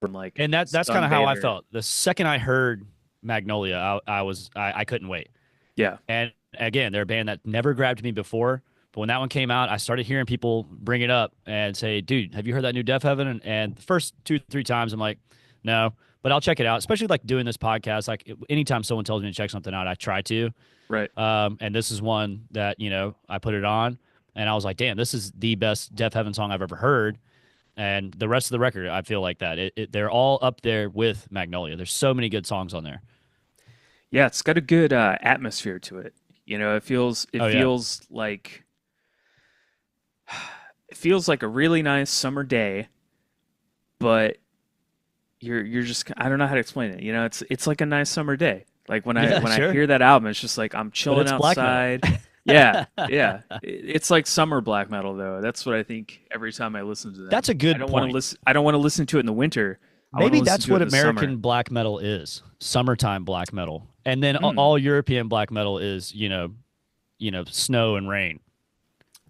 from like And that's kind of how I Sunbather. felt. The second I heard Magnolia, I couldn't wait. Yeah, And again, they're a band that never grabbed me before. But when that one came out, I started hearing people bring it up and say, dude, have you heard that new Death Heaven? And the first two, three times, I'm like, no, but I'll check it out, especially like doing this podcast. Like anytime someone tells me to check something out, I try to. right. And this is one that, I put it on and I was like, damn, this is the best Death Heaven song I've ever heard. And the rest of the record, I feel like that. They're all up there with Magnolia. There's so many good songs on there. Yeah, it's got a good atmosphere to it. It Oh, yeah. feels like a really nice summer day, but you're just I don't know how to explain it. It's like a nice summer day. Like when I Yeah, when I sure. hear that album, it's just like I'm But chilling it's black metal. outside. Yeah, yeah. It's like summer black metal though. That's what I think every time I listen to That's them. a good point. I don't want to listen to it in the winter. I want to Maybe listen that's to it what in the summer. American black metal is. Summertime black metal. And then Hmm. all European black metal is, snow and rain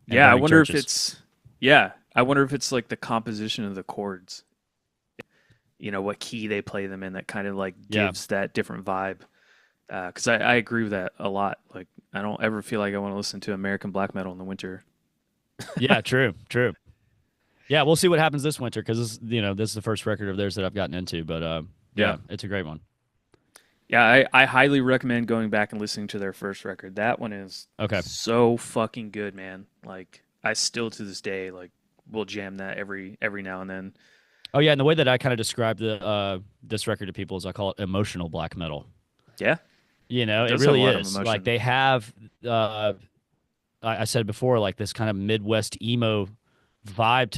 and Yeah, I burning wonder if churches. it's yeah, I wonder if it's like the composition of the chords. What key they play them in that kind of like Yeah. gives that different vibe. Because I agree with that a lot. Like I don't ever feel like I want to listen to American black metal in the winter. Yeah, true, true. Yeah, we'll see what happens this winter because this is the first record of theirs that I've gotten into. But Yeah. yeah, it's a great one. Yeah, I highly recommend going back and listening to their first record. That one is Okay. so fucking good, man. Like I still to this day like will jam that every now and then. Oh yeah, and the way that I kind of describe the this record to people is I call it emotional black metal. Yeah, You know, it it does have a really lot of is. Like emotion. they have uh I said before, like this kind of Midwest emo vibe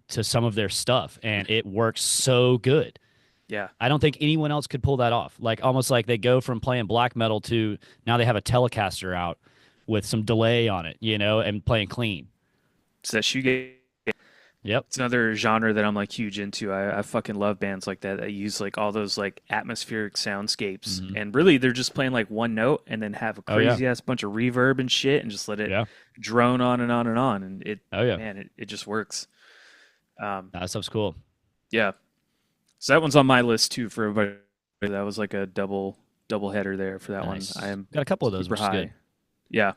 to some of their stuff, and it works so good. Yeah. I don't think anyone else could pull that off. Like almost like they go from playing black metal to now they have a Telecaster out with some delay on it, you know, and playing clean. It's that shoegaze. Yep. It's another genre that I'm like huge into. I fucking love bands like that use like all those like atmospheric soundscapes, Hmm. and really they're just playing like one note and then have a Oh yeah. crazy ass bunch of reverb and shit and just let it Yeah. drone on and on and on, and it Oh yeah. man it just works. Um, That stuff's cool. yeah, so that one's on my list too for everybody. That was like a double header there for that one. I Nice. am Got a couple of those, super which is good. high. Yeah.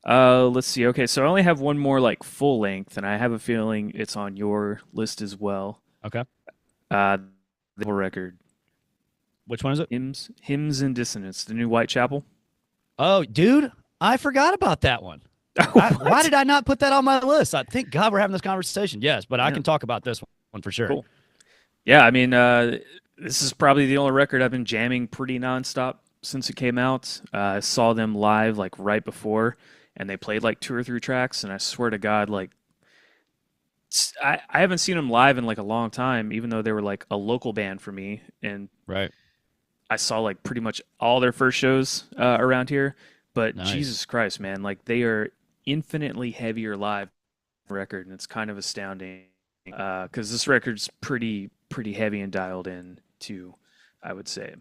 Let's see. Okay, so I only have one more like full length, and I have a feeling it's on your list as well. Okay. Uh, the record, Which one is it? hymns and dissonance, the new Whitechapel. Oh, dude, I forgot about that one. Why What? did I not put that on my list? I thank God we're having this conversation. Yes, but I Yeah, can talk about this one for sure. cool. Yeah, I mean, this is probably the only record I've been jamming pretty nonstop since it came out. I saw them live like right before, and they played like two or three tracks, and I swear to God, like I haven't seen them live in like a long time, even though they were like a local band for me, and Right. I saw like pretty much all their first shows around here. But Nice. Jesus Christ, man, like they are infinitely heavier live record, and it's kind of astounding because this record's pretty heavy and dialed in too. I would say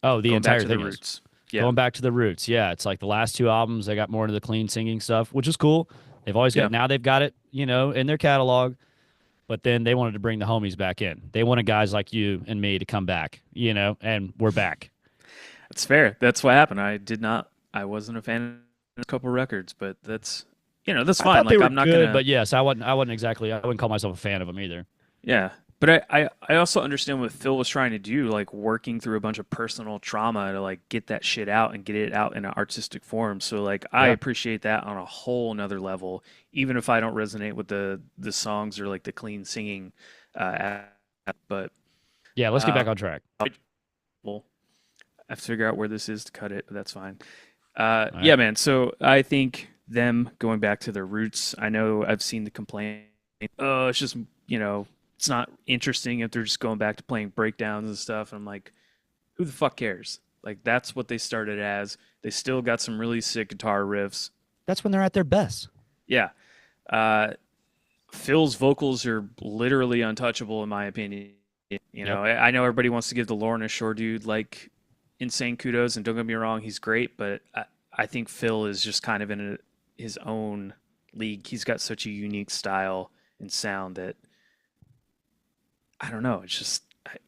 Oh, the going back entire to the thing is roots. Yeah, going back to the roots. Yeah, it's like the last two albums they got more into the clean singing stuff, which is cool. They've always yeah, got now they've got it, you know, in their catalog, but then they wanted to bring the homies back in. They wanted guys like you and me to come back, you know, and we're back. that's fair. That's what happened. I wasn't a fan of a couple records, but that's I fine. thought they Like were I'm not good, gonna. but yes, I wasn't exactly I wouldn't call myself a fan of them either. Yeah. But I also understand what Phil was trying to do, like working through a bunch of personal trauma to like get that shit out and get it out in an artistic form. So like I Yeah. appreciate that on a whole nother level, even if I don't resonate with the songs or like the clean singing. Uh, but Yeah, let's get uh, back on track. well, I have to figure out where this is to cut it, but that's fine. All Yeah, right. man. So I think them going back to their roots. I know I've seen the complaint. Oh, it's just it's not interesting if they're just going back to playing breakdowns and stuff. And I'm like, who the fuck cares? Like that's what they started as. They still got some really sick guitar riffs. That's when they're at their best. Yeah. Uh, Phil's vocals are literally untouchable in my opinion. Yep. I know everybody wants to give the Lorna Shore dude like insane kudos, and don't get me wrong, he's great, but I think Phil is just kind of in his own league. He's got such a unique style and sound that I don't know. It's just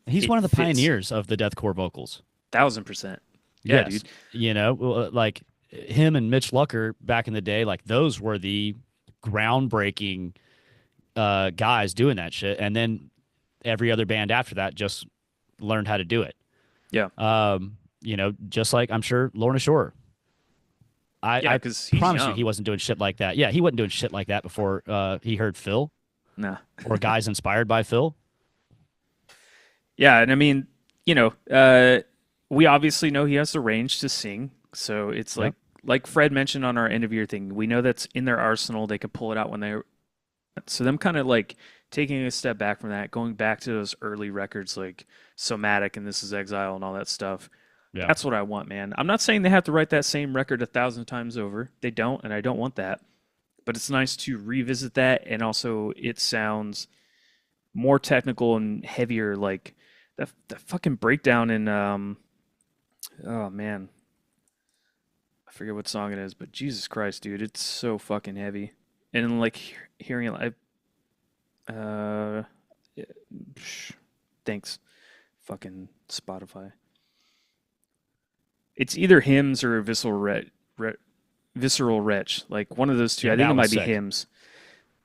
He's it one of the fits pioneers of the deathcore vocals. 1000%. Yeah, Yes. dude. You know, like him and Mitch Lucker back in the day, like those were the groundbreaking guys doing that shit. And then every other band after that just learned how to do it. Yeah, You know, just like I'm sure Lorna Shore. yeah, I because he's promise you he young. wasn't doing shit like that. Yeah, he wasn't doing shit like that before he heard Phil Nah. or guys inspired by Phil. Yeah, and I mean, we obviously know he has the range to sing, so it's Yep. like Fred mentioned on our end of year thing. We know that's in their arsenal. They can pull it out when they're so them kind of like taking a step back from that, going back to those early records like Somatic and This Is Exile and all that stuff. Yeah. That's what I want, man. I'm not saying they have to write that same record 1,000 times over. They don't, and I don't want that. But it's nice to revisit that, and also it sounds more technical and heavier. Like that fucking breakdown in oh man, I forget what song it is, but Jesus Christ, dude, it's so fucking heavy. And like hearing it, yeah, thanks, fucking Spotify. It's either hymns or visceral wretch, like one of those two. Yeah, I think that it one's might be sick. hymns,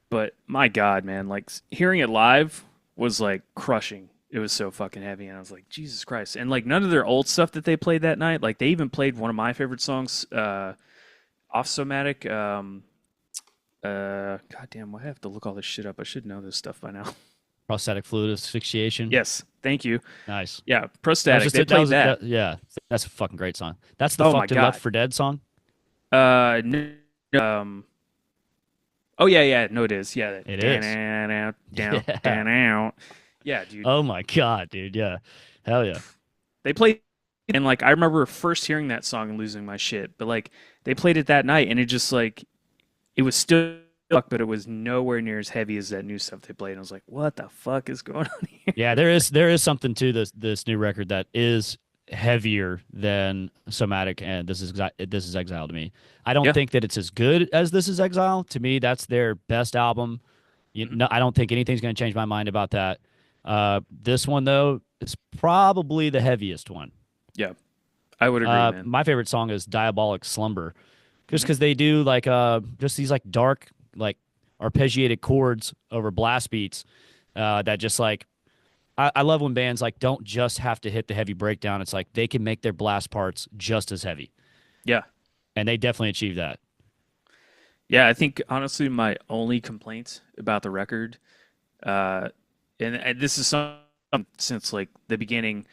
but my God, man, like hearing it live was like crushing. It was so fucking heavy, and I was like, Jesus Christ! And like none of their old stuff that they played that night, like they even played one of my favorite songs, off Somatic. Goddamn, I have to look all this shit up. I should know this stuff by now. Prosthetic fluid asphyxiation. Yes, thank you. Nice. Yeah, That was Prostatic. just They it. That played was that. yeah. That's a fucking great song. That's the Oh my fucked and left god. for dead song. N- um. Oh yeah, yeah. No, it is. Yeah. It Down, is. out, down, Yeah. down, out. Yeah, dude. Oh my god, dude. Yeah. Hell yeah. They played, and like I remember first hearing that song and losing my shit. But like they played it that night, and it just like it was still, but it was nowhere near as heavy as that new stuff they played. And I was like, what the fuck is going on here? Yeah, there is something to this new record that is heavier than Somatic, and this is Exile to me. I don't Yeah. think that it's as good as This Is Exile. To me, that's their best album. Mhm. I don't think anything's going to change my mind about that. This one though is probably the heaviest one. Yeah, I would agree, man. My favorite song is Diabolic Slumber, just Mhm. because they do like just these like dark like arpeggiated chords over blast beats that just like I love when bands like don't just have to hit the heavy breakdown. It's like they can make their blast parts just as heavy, Yeah. and they definitely achieve that. Yeah, I think honestly my only complaint about the record, uh, and this is something since like the beginning,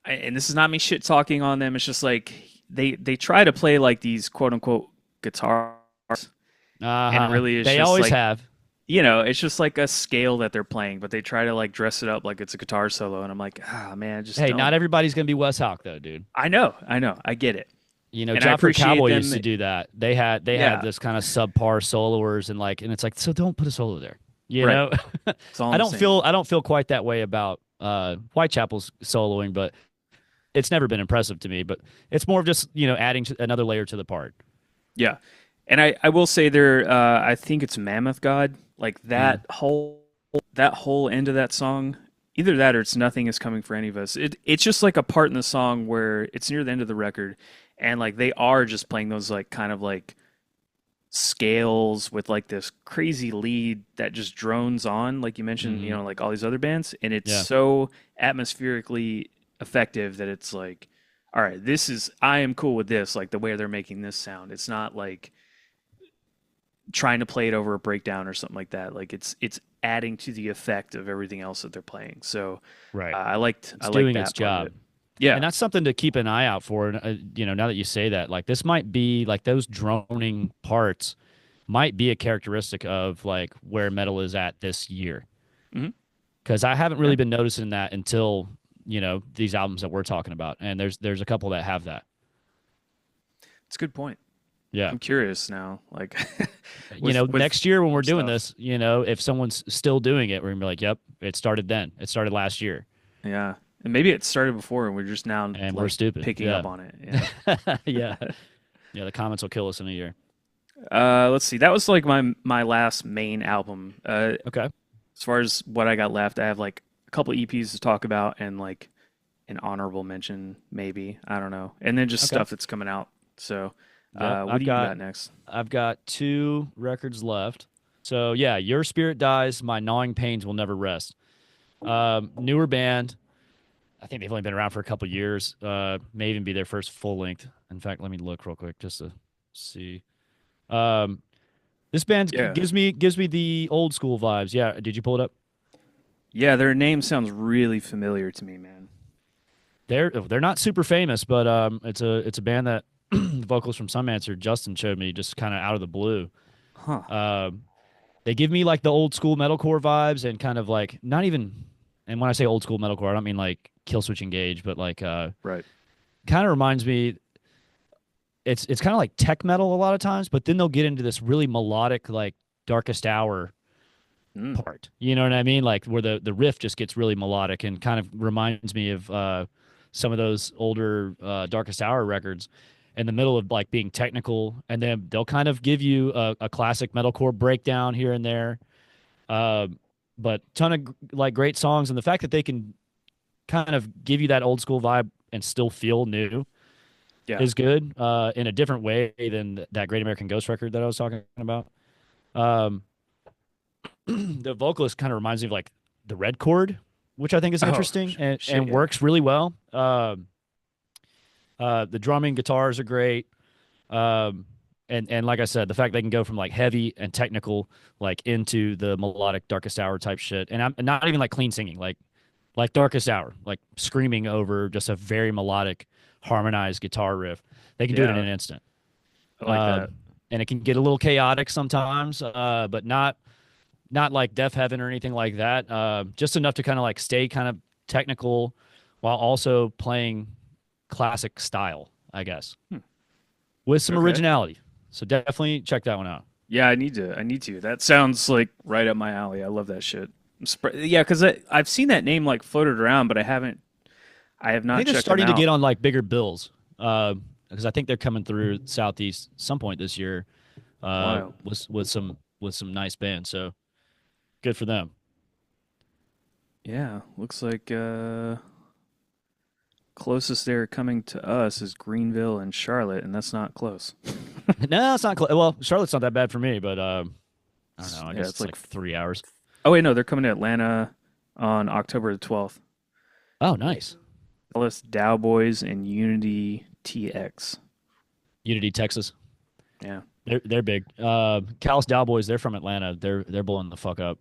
and this is not me shit talking on them. It's just like they try to play like these quote unquote guitars, and really it's They just always like have. it's just like a scale that they're playing, but they try to like dress it up like it's a guitar solo, and I'm like, ah, man, just Hey, not don't. everybody's gonna be Wes Hawk though, dude. I know, I get it, and I Joffrey appreciate Cowboy them. used to do that. They had Yeah, this kind of subpar soloers and it's like so don't put a solo there. You right. know, That's all I'm saying. I don't feel quite that way about Whitechapel's soloing, but it's never been impressive to me. But it's more of just adding another layer to the part. Yeah. And I will say there, I think it's Mammoth God, like Mm. that whole end of that song, either that or it's nothing is coming for any of us. It's just like a part in the song where it's near the end of the record, and like they are just playing those like kind of like scales with like this crazy lead that just drones on, like you mentioned, Hmm. like all these other bands, and it's Yeah. so atmospherically effective that it's like, all right, I am cool with this, like the way they're making this sound. It's not like trying to play it over a breakdown or something like that. Like it's adding to the effect of everything else that they're playing. So Right. I It's liked doing its that part of job. it. Yeah. And that's something to keep an eye out for. And now that you say that, like this might be like those droning parts might be a characteristic of like where metal is at this year. Hmm. Because I haven't Yeah. really been noticing that until these albums that we're talking about, and there's a couple that have that. It's a good point. Yeah. I'm curious now, like with Next year when we're doing stuff. this, if someone's still doing it, we're gonna be like, "Yep, it started then. It started last year, Yeah. And maybe it started before and we're just now and we're like stupid." picking Yeah. up on it. Yeah. Yeah. Yeah. The comments will kill us in a year. Let's see. That was like my last main album. Okay. As far as what I got left, I have like a couple EPs to talk about and like an honorable mention, maybe. I don't know. And then just Okay. stuff that's coming out. So, Yep. what do you got next? I've got two records left. So yeah, Your Spirit Dies, My Gnawing Pains Will Never Rest. Newer band. I think they've only been around for a couple years. May even be their first full length. In fact, let me look real quick just to see. Um, this band Yeah. gives me the old school vibes. Yeah, did you pull it up? Yeah, their name sounds really familiar to me, man. They're not super famous, but it's a band that the vocalist from Sunmancer, Justin, showed me just kind of out of the blue. Huh. Um, they give me like the old school metalcore vibes and kind of like not even. And when I say old school metalcore, I don't mean like Killswitch Engage, but like Right. kind of reminds me. It's kind of like tech metal a lot of times, but then they'll get into this really melodic like Darkest Hour Mm. part. You know what I mean? Like where the riff just gets really melodic and kind of reminds me of some of those older Darkest Hour records in the middle of like being technical, and then they'll kind of give you a classic metalcore breakdown here and there. Uh, but ton of like great songs, and the fact that they can kind of give you that old school vibe and still feel new Yeah. is good in a different way than that Great American Ghost record that I was talking about. Um, the vocalist kind of reminds me of like the red chord, which I think is Oh interesting shit, and yeah. works really well. The drumming, guitars are great. Um, and like I said, the fact they can go from like heavy and technical like into the melodic Darkest Hour type shit, and I'm not even like clean singing, like Darkest Hour, like screaming over just a very melodic, harmonized guitar riff. They can do it in Yeah, an instant. I like Um, that. and it can get a little chaotic sometimes, but not like Deaf Heaven or anything like that. Just enough to kind of like stay kind of technical while also playing classic style, I guess, Hmm. with some Okay. originality. So definitely check that one out. Yeah, I need to. I need to. That sounds like right up my alley. I love that shit. Yeah, because I've seen that name like floated around, but I haven't. I have I not think they're checked them starting to out. get on like bigger bills because I think they're coming through Southeast some point this year Wild. with some nice bands. So good for them. Yeah, looks like closest they're coming to us is Greenville and Charlotte, and that's not close. No, it's not close. Well, Charlotte's not that bad for me, but I don't know. I Yeah, guess it's it's like. like 3 hours. Oh wait, no, they're coming to Atlanta on October the 12th. Oh, nice. Dallas Dowboys and Unity TX. Unity, Texas. Yeah. They're big. Callis Cowboys, they're from Atlanta. They're blowing the fuck up.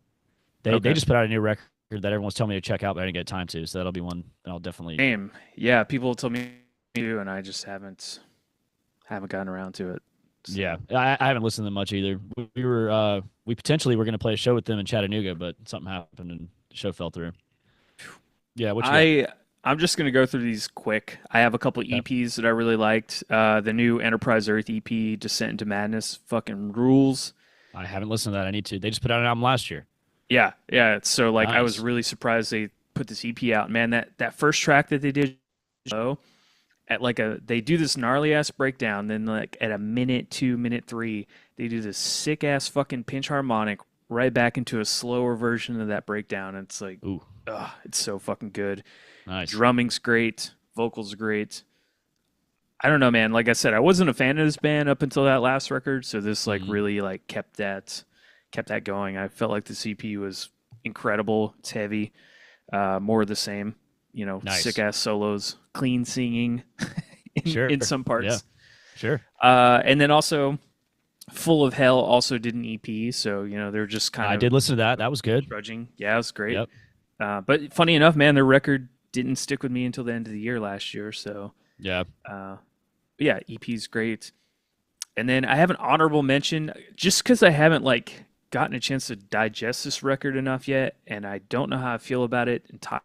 They Okay. just put out a new record that everyone's telling me to check out, but I didn't get time to. So that'll be one that I'll definitely. Same. Yeah, people told me to, and I just haven't gotten around to it. Yeah, So I haven't listened to them much either. We potentially were going to play a show with them in Chattanooga, but something happened and the show fell through. Yeah, what you got? I I'm just gonna go through these quick. I have a couple Okay. EPs that I really liked. The new Enterprise Earth EP, Descent into Madness, fucking rules. I haven't listened to that. I need to. They just put out an album last year. Yeah, yeah. So like, I was Nice. really surprised they put this EP out. Man, that first track that they did, show at like a they do this gnarly ass breakdown. Then like at a minute two, minute three, they do this sick ass fucking pinch harmonic right back into a slower version of that breakdown. And it's like, Ooh, it's so fucking good. nice. Drumming's great, vocals great. I don't know, man. Like I said, I wasn't a fan of this band up until that last record, so this like Mm, really like kept that going. I felt like the CP was incredible. It's heavy, more of the same. Sick nice. ass solos, clean singing in Sure. in some Yeah. parts. Sure. And then also, Full of Hell also did an EP, so they're just kind I of did listen to that. That was good. trudging. Yeah, it was great. Yep. But funny enough, man, their record didn't stick with me until the end of the year last year. So Yeah. uh, yeah, EP's great. And then I have an honorable mention just because I haven't like gotten a chance to digest this record enough yet, and I don't know how I feel about it entirely.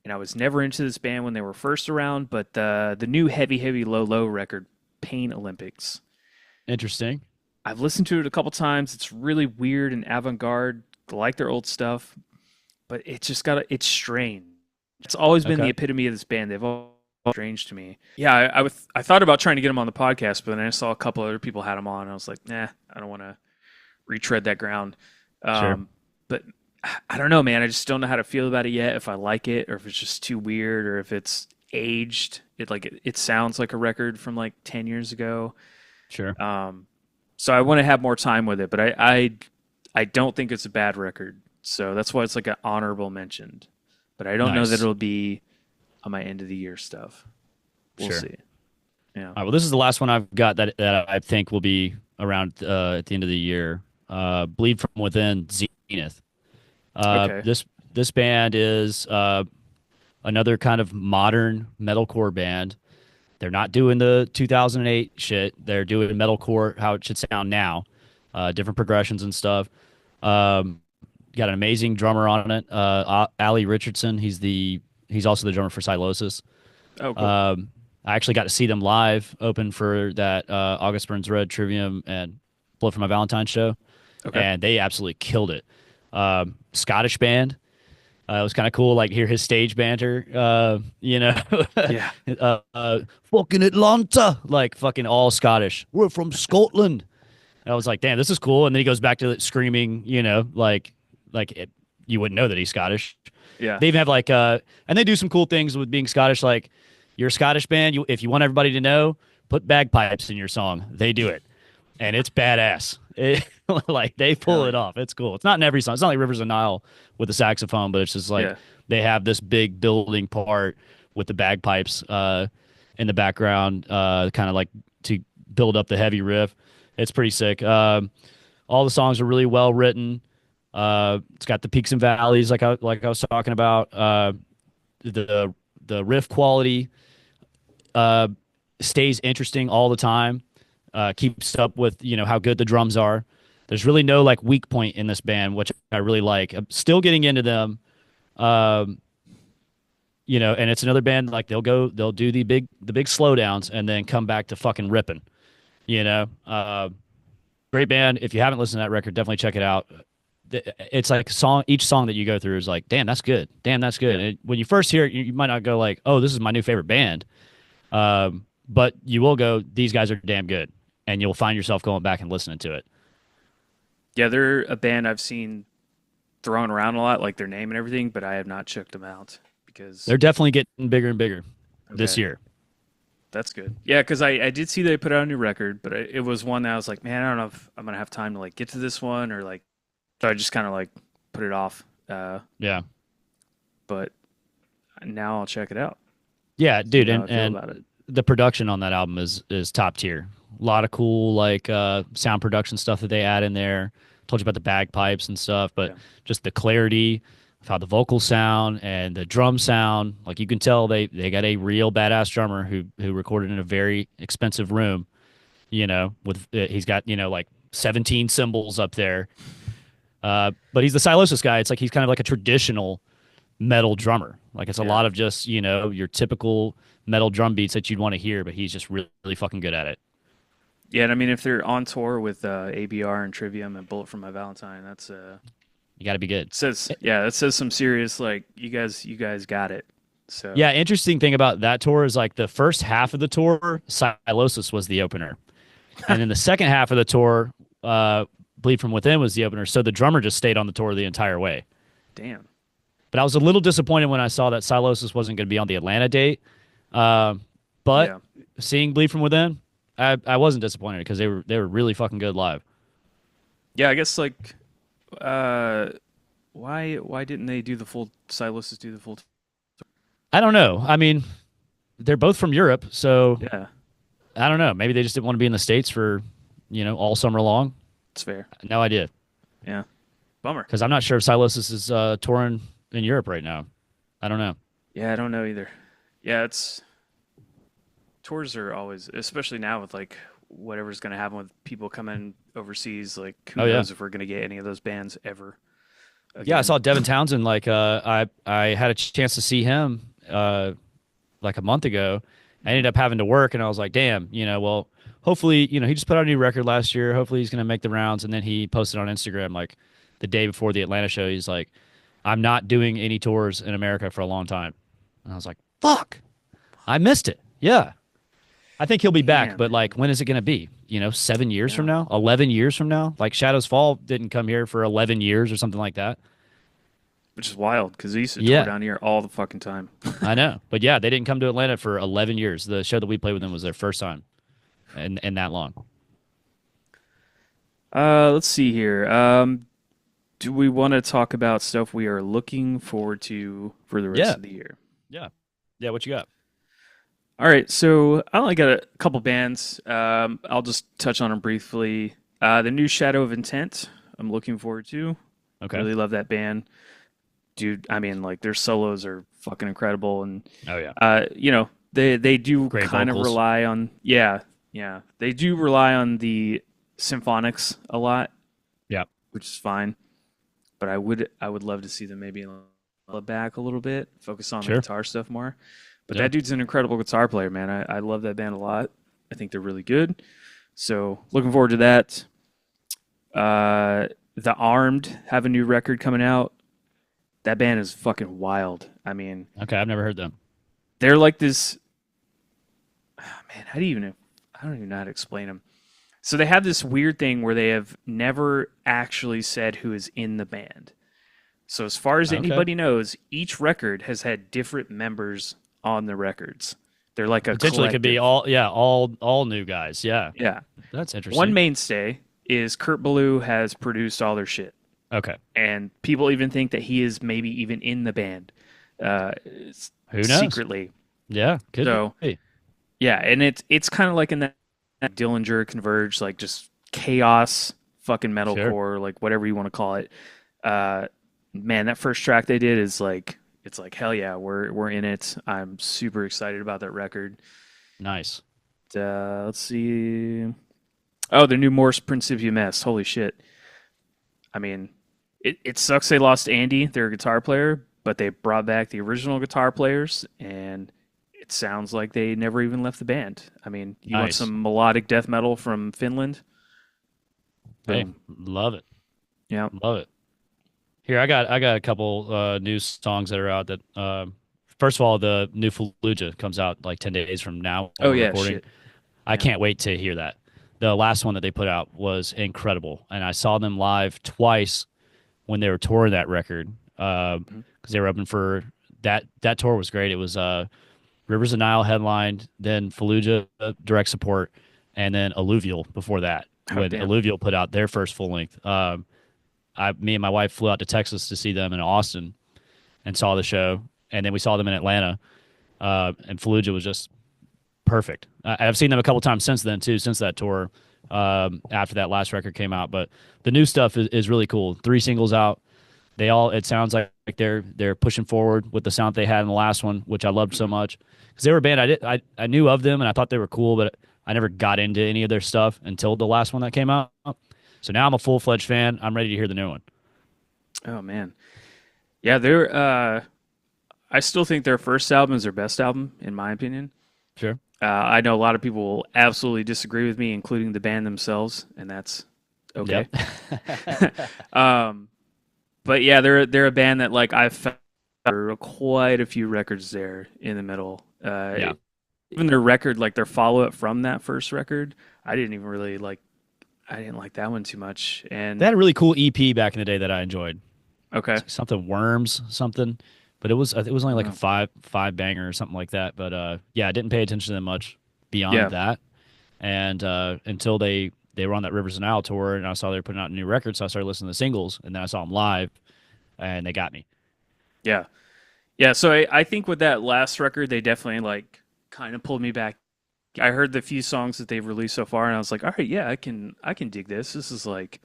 And I was never into this band when they were first around, but the new Heavy Heavy Low Low record, Pain Olympics. Interesting. I've listened to it a couple times. It's really weird and avant-garde. I like their old stuff, but it's strange. It's always been the Okay. epitome of this band. They've all strange to me. Yeah, I thought about trying to get them on the podcast, but then I saw a couple other people had them on. And I was like, nah, I don't want to retread that ground. Sure. But I don't know, man. I just don't know how to feel about it yet. If I like it, or if it's just too weird, or if it's aged. It sounds like a record from like 10 years ago. Sure. So I want to have more time with it, but I don't think it's a bad record. So that's why it's like an honorable mention. But I don't know that Nice. it'll be on my end of the year stuff. We'll Sure. see. Yeah. All right. Well, this is the last one I've got that I think will be around at the end of the year. Bleed from Within, Zenith. Okay. This band is another kind of modern metalcore band. They're not doing the 2008 shit. They're doing metalcore how it should sound now, different progressions and stuff. Um, got an amazing drummer on it, Ali Richardson. He's also the drummer for Silosis. Oh, cool. I actually got to see them live, open for that August Burns Red Trivium and Blood for My Valentine show, Okay. and they absolutely killed it. Scottish band. It was kind of cool, like hear his stage banter. Yeah. Fucking Atlanta, like fucking all Scottish. We're from Scotland. And I was like, damn, this is cool. And then he goes back to screaming, you wouldn't know that he's Scottish. Yeah. They even have and they do some cool things with being Scottish. Like, you're a Scottish band. If you want everybody to know, put bagpipes in your song. They do it, and it's badass. it, like they pull Hell it yeah. off. It's cool. It's not in every song. It's not like Rivers of Nile with the saxophone, but it's just like Yeah. they have this big building part with the bagpipes in the background, kind of like to build up the heavy riff. It's pretty sick. All the songs are really well written. It's got the peaks and valleys, like I was talking about. The the riff quality uh, stays interesting all the time. Keeps up with how good the drums are. There's really no like weak point in this band, which I really like. I'm still getting into them. Um, and it's another band like they'll do the big slowdowns and then come back to fucking ripping. You know, great band. If you haven't listened to that record, definitely check it out. It's like each song that you go through is like, damn, that's good. Damn, that's good. Yeah. When you first hear it, you might not go like, oh, this is my new favorite band. But you will go, these guys are damn good, and you'll find yourself going back and listening to it. Yeah, they're a band I've seen thrown around a lot, like their name and everything, but I have not checked them out because They're definitely getting bigger and bigger this okay, year. that's good. Yeah, because I did see they put out a new record, but it was one that I was like, man, I don't know if I'm gonna have time to like get to this one or like, so I just kind of like put it off. Yeah, But now I'll check it out, yeah, see dude, how I and feel and about it. the production on that album is top tier. A lot of cool like sound production stuff that they add in there. Told you about the bagpipes and stuff, but Yeah, just the clarity of how the vocals sound and the drum sound. Like you can tell they got a real badass drummer who recorded in a very expensive room. With he's got like 17 cymbals up there. But he's the Silosis guy. It's like he's kind of like a traditional metal drummer. Like it's a yeah, lot of just your typical metal drum beats that you'd want to hear, but he's just really, really fucking good at it. yeah. And I mean, if they're on tour with ABR and Trivium and Bullet for My Valentine, that's You got to be good. says yeah, that says some serious like you guys got it. So Yeah, interesting thing about that tour is like the first half of the tour, Silosis was the opener, and then the second half of the tour, Bleed from Within was the opener. So the drummer just stayed on the tour the entire way. damn. But I was a little disappointed when I saw that Silosis wasn't going to be on the Atlanta date. Uh, but Yeah. seeing Bleed from Within, I wasn't disappointed because they were really fucking good live. Yeah, I guess like uh why didn't they do the full Silosis do the full I don't know. I mean, they're both from Europe, so Yeah, I don't know. Maybe they just didn't want to be in the States for all summer long. it's fair. No idea. Yeah. Bummer. Because I'm not sure if Silosis is touring in Europe right now. I don't know. Yeah, I don't know either. Yeah, it's tours are always, especially now with like whatever's going to happen with people coming overseas, like who Oh yeah, knows if we're going to get any of those bands ever yeah. I again. saw Devin Townsend. Like, I had a chance to see him like a month ago. I ended up having to work, and I was like, damn. Well, hopefully, he just put out a new record last year. Hopefully, he's gonna make the rounds. And then he posted on Instagram like the day before the Atlanta show. He's like, I'm not doing any tours in America for a long time. And I was like, fuck, I missed it. Yeah. I think he'll be back, Man. but like, when is it going to be? 7 years from Yeah. now, 11 years from now? Like, Shadows Fall didn't come here for 11 years or something like that. Which is wild because they used to tour Yeah, down here all the fucking time. I know. But yeah, they didn't come to Atlanta for 11 years. The show that we played with them was their first time in that long. Let's see here. Do we want to talk about stuff we are looking forward to for the rest Yeah, of the year? yeah, yeah. What you got? All right, so I only got a couple bands. I'll just touch on them briefly. The new Shadow of Intent, I'm looking forward to. Okay. Really love that band, dude. I mean, like their solos are fucking incredible, and Oh yeah. they do Great kind of vocals. rely on yeah they do rely on the symphonics a lot, Yeah. which is fine. But I would love to see them maybe back a little bit, focus on the Sure. guitar stuff more. But Yeah. that dude's an incredible guitar player, man. I love that band a lot. I think they're really good. So looking forward to that. The Armed have a new record coming out. That band is fucking wild. I mean, Okay. I've never heard them. they're like this. Man, I don't even know how to explain them. So they have this weird thing where they have never actually said who is in the band. So as far as Okay. anybody knows, each record has had different members on the records. They're like a Potentially could be collective. all new guys. Yeah. Yeah. That's One interesting. mainstay is Kurt Ballou has produced all their shit, Okay. and people even think that he is maybe even in the band, uh, Who knows? secretly. Yeah, could So be. yeah, and it's kind of like in that Dillinger Converge, like just chaos, fucking Sure. metalcore, like whatever you want to call it. Uh, Man, that first track they did is like it's like hell yeah, we're in it. I'm super excited about that record. Nice. Let's see. Oh, the new Morse Principium S. Holy shit. I mean, it sucks they lost Andy, their guitar player, but they brought back the original guitar players, and it sounds like they never even left the band. I mean, you want Nice. some melodic death metal from Finland? Hey, Boom. love it. Yeah. Love it. Here, I got a couple new songs that are out that first of all, the new Fallujah comes out like 10 days from now when Oh we're yeah, recording. shit. I Yeah. can't wait to hear that. The last one that they put out was incredible, and I saw them live twice when they were touring that record because Mhm. they were open for that tour was great. It was Rivers of Nile headlined, then Fallujah direct support, and then Alluvial before that Oh when damn. Alluvial put out their first full length. Me and my wife flew out to Texas to see them in Austin and saw the show, and then we saw them in Atlanta. And Fallujah was just perfect. I've seen them a couple times since then too, since that tour. After that last record came out, but the new stuff is really cool. 3 singles out. They all it sounds like they're pushing forward with the sound they had in the last one, which I loved so Mhm. much because they were a band I knew of them and I thought they were cool, but I never got into any of their stuff until the last one that came out. So now I'm a full fledged fan. I'm ready to hear the new one. Oh man. Yeah, they're I still think their first album is their best album, in my opinion. Sure. I know a lot of people will absolutely disagree with me, including the band themselves, and that's Yep. okay. um, but yeah, they're a band that like I've found quite a few records there in the middle. Yeah. Even their record, like their follow up from that first record, I didn't even really like. I didn't like that one too much. They And had a really cool EP back in the day that I enjoyed. okay, It's like something worms something, but it was only like a uh, five banger or something like that. But yeah, I didn't pay attention to them much beyond yeah, that, and until they were on that Rivers and Nile tour, and I saw they were putting out new records, so I started listening to the singles, and then I saw them live, and they got me. yeah, yeah. So I think with that last record, they definitely like kind of pulled me back. I heard the few songs that they've released so far, and I was like, all right, yeah, I can dig this. This is like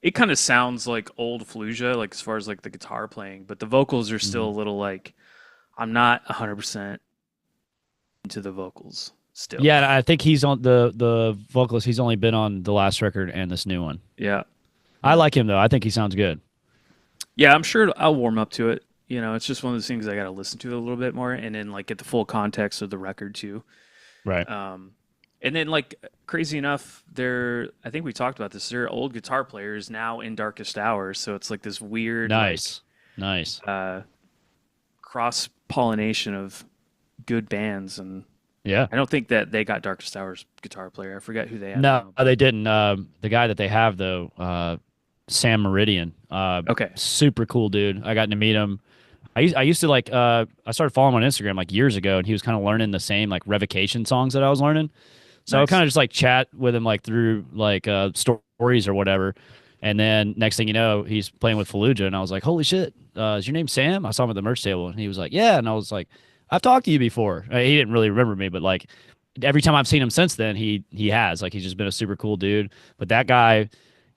it kind of sounds like old Fallujah, like as far as like the guitar playing, but the vocals are still Hmm. a little like I'm not 100% into the vocals still. Yeah, and I think he's on the vocalist. He's only been on the last record and this new one. Yeah, I yeah, like him though. I think he sounds good. yeah. I'm sure I'll warm up to it. You know, it's just one of those things I got to listen to a little bit more, and then like get the full context of the record too. Right. Um, and then like crazy enough, they're I think we talked about this. Their old guitar player is now in Darkest Hours, so it's like this weird like Nice. Nice. uh, cross pollination of good bands, and Yeah. I don't think that they got Darkest Hours guitar player. I forget who they have No, now, but they didn't. The guy that they have though, Sam Meridian, okay, super cool dude. I got to meet him. I used to like I started following him on Instagram like years ago, and he was kind of learning the same like revocation songs that I was learning. So I would kind nice. of just like chat with him like through like stories or whatever. And then next thing you know, he's playing with Fallujah, and I was like, "Holy shit, is your name Sam?" I saw him at the merch table, and he was like, "Yeah," and I was like, "I've talked to you before." He didn't really remember me, but like every time I've seen him since then, he has like he's just been a super cool dude. But that guy,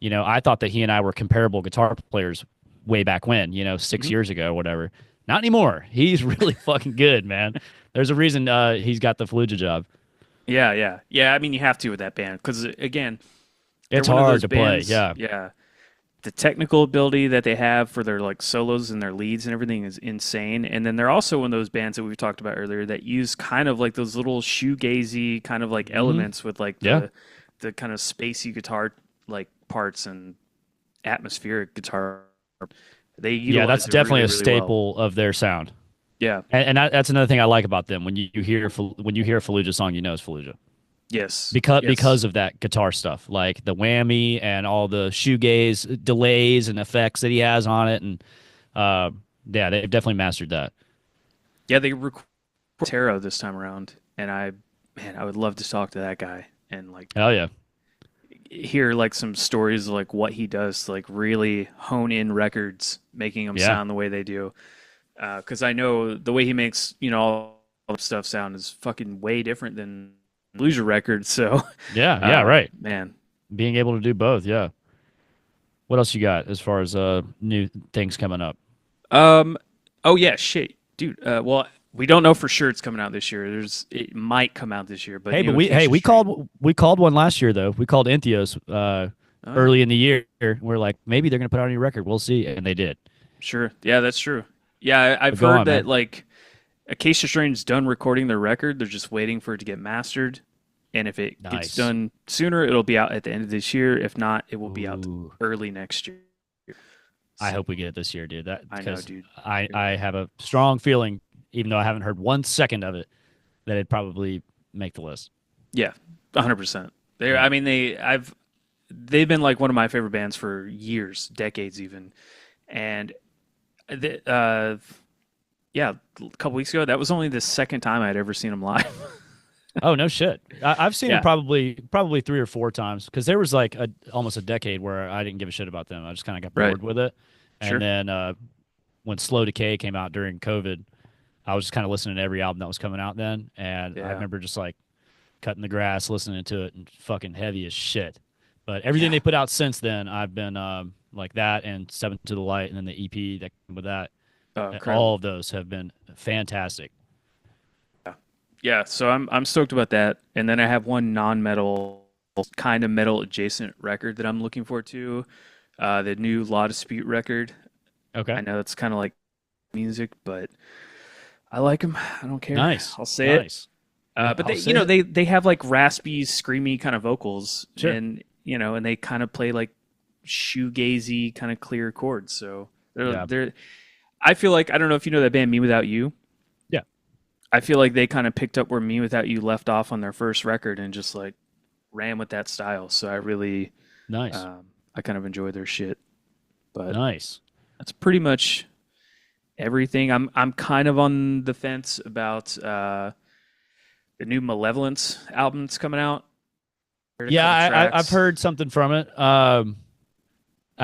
I thought that he and I were comparable guitar players way back when, 6 Hmm. years ago or whatever. Not anymore. He's really fucking good, man. There's a reason he's got the Fallujah job. Yeah, yeah, yeah. I mean, you have to with that band because again, they're It's one of hard those to play. bands. Yeah. Yeah, the technical ability that they have for their like solos and their leads and everything is insane. And then they're also one of those bands that we've talked about earlier that use kind of like those little shoegazy kind of like Hmm. elements with like Yeah. the kind of spacey guitar like parts and atmospheric guitar. They Yeah, that's utilize it definitely really, a really well. staple of their sound. Yeah. And that's another thing I like about them. When you hear a Fallujah song, you know it's Fallujah. Yes. Because Yes. of that guitar stuff, like the whammy and all the shoegaze delays and effects that he has on it, and uh, yeah, they've definitely mastered that. Yeah, they recorded Tarot this time around, and I would love to talk to that guy and like Hell yeah, hear like some stories of like what he does to like really hone in records, making them Yeah. sound the way they do. Because I know the way he makes, all the stuff sound is fucking way different than Loser records. So, Yeah. Yeah. Right. man, Being able to do both. Yeah. What else you got as far as new things coming up? um, oh yeah, shit, dude. Well, we don't know for sure it's coming out this year. It might come out this year, but Hey, but Invocation we Strain. called one last year though. We called Entheos Oh yeah, early in the year. We're like, maybe they're gonna put out a new record. We'll see, and they did. sure. Yeah, that's true. Yeah, I've But go heard on, that man. like Acacia Strain's done recording their record. They're just waiting for it to get mastered. And if it gets Nice. done sooner, it'll be out at the end of this year. If not, it will be out Ooh, early next year. I hope we get it this year, dude. That I know, because dude. I have a strong feeling, even though I haven't heard 1 second of it, that it'd probably make the list. Yeah, 100%. They, Yeah. I mean, they've been like one of my favorite bands for years, decades even. And the, yeah, a couple weeks ago, that was only the second time I'd ever seen them live. Oh no shit! I've seen them Yeah, probably 3 or 4 times because there was like almost a decade where I didn't give a shit about them. I just kind of got right. bored with it, and Sure. then when Slow Decay came out during COVID, I was just kind of listening to every album that was coming out then, and I Yeah. remember just like cutting the grass, listening to it, and fucking heavy as shit. But everything Yeah. they put out since then, I've been like that and Seven to the Light, and then the EP that came with that. Oh, All incredible. of those have been fantastic. Yeah. Yeah. So I'm stoked about that. And then I have one non-metal, kind of metal adjacent record that I'm looking forward to. The new Law Dispute record. Okay, I know it's kind of like music, but I like them. I don't care. nice, I'll say it. nice. But I'll they, say it. they have like raspy, screamy kind of vocals, Sure. and and they kind of play like shoegazy kind of clear chords. So Yeah. they're. I feel like I don't know if you know that band Me Without You. Yeah. I feel like they kind of picked up where Me Without You left off on their first record and just like ran with that style. So I really, Nice. I kind of enjoy their shit. But Nice. that's pretty much everything. I'm kind of on the fence about the new Malevolence album that's coming out. Heard a Yeah, couple I've tracks. heard something from it. I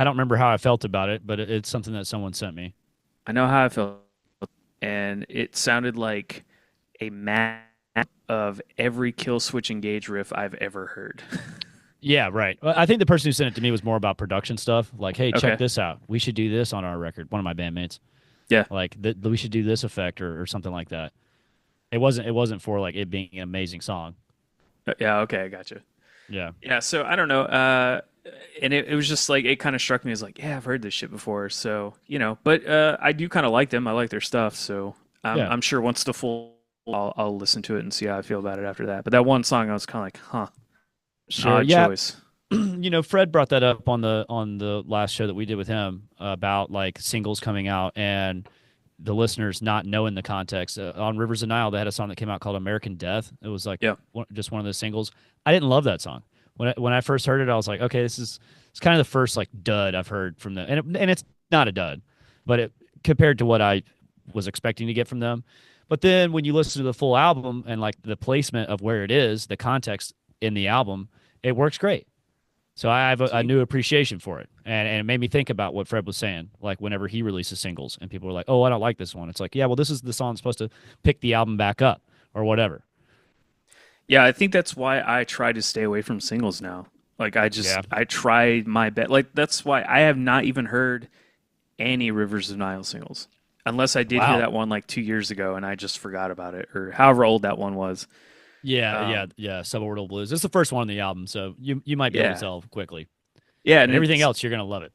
don't remember how I felt about it, but it's something that someone sent me. I know how I felt, and it sounded like a map of every Kill Switch Engage riff I've ever heard. Yeah, right. Well, I think the person who sent it to me was more about production stuff. Like, hey, check Okay. this out. We should do this on our record. One of my bandmates. Yeah. Like, we should do this effect or something like that. It wasn't for like it being an amazing song. Yeah. Okay. I gotcha. Yeah. Yeah. So I don't know. And it was just like it kind of struck me as like, yeah, I've heard this shit before. So but I do kind of like them. I like their stuff. So Yeah. I'm sure once the full, I'll listen to it and see how I feel about it after that. But that one song, I was kind of like, huh, Sure. odd Yeah. choice. Fred brought that up on the last show that we did with him about like singles coming out and the listeners not knowing the context. On Rivers of Nile, they had a song that came out called American Death. It was like Yeah. just one of those singles. I didn't love that song. When I first heard it, I was like, okay, it's kind of the first like dud I've heard from them, and it's not a dud, but compared to what I was expecting to get from them. But then when you listen to the full album and like the placement of where it is, the context in the album, it works great. So I have a Sweet. new appreciation for it, and it made me think about what Fred was saying. Like whenever he releases singles, and people were like, "Oh, I don't like this one." It's like, yeah, well, this is the song that's supposed to pick the album back up or whatever. Yeah, I think that's why I try to stay away from singles now. Like Yeah. I try my best. Like that's why I have not even heard any Rivers of Nile singles. Unless I did hear Wow. that one like 2 years ago and I just forgot about it or however old that one was. Yeah, yeah, Um, yeah. Suborbital Blues. It's the first one on the album, so you might be able to yeah. tell quickly. Yeah, But and everything it's else, you're gonna love it.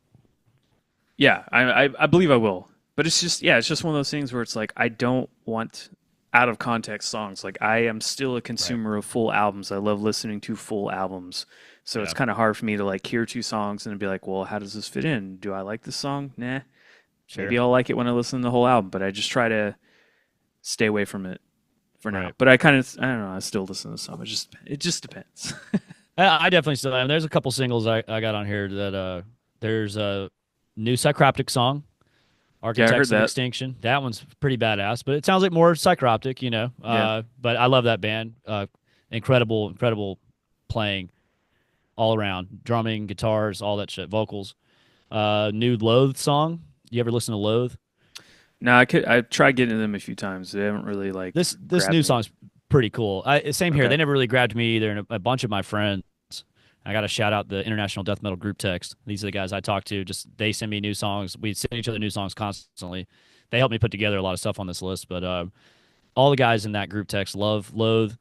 yeah, I believe I will. But it's just yeah, it's just one of those things where it's like I don't want out of context songs. Like I am still a Right. consumer of full albums. I love listening to full albums. So it's Yeah. kind of hard for me to like hear two songs and be like, well, how does this fit in? Do I like this song? Nah. Sure. Maybe I'll like it when I listen to the whole album, but I just try to stay away from it for now. Right. But I don't know, I still listen to some. It just depends. I definitely still am. There's a couple singles I got on here that there's a new Psychroptic song, Yeah, I heard Architects of that. Extinction. That one's pretty badass, but it sounds like more Psychroptic, you know. Yeah. But I love that band. Incredible, incredible playing all around, drumming, guitars, all that shit, vocals. New Loathe song. You ever listen to Loathe? No, I tried getting them a few times. They haven't really like This grabbed new me. song's pretty cool. Same here. Okay. They never really grabbed me either, and a bunch of my friends. I got to shout out the International Death Metal group text. These are the guys I talk to. Just they send me new songs. We send each other new songs constantly. They help me put together a lot of stuff on this list. But all the guys in that group text love Loathe,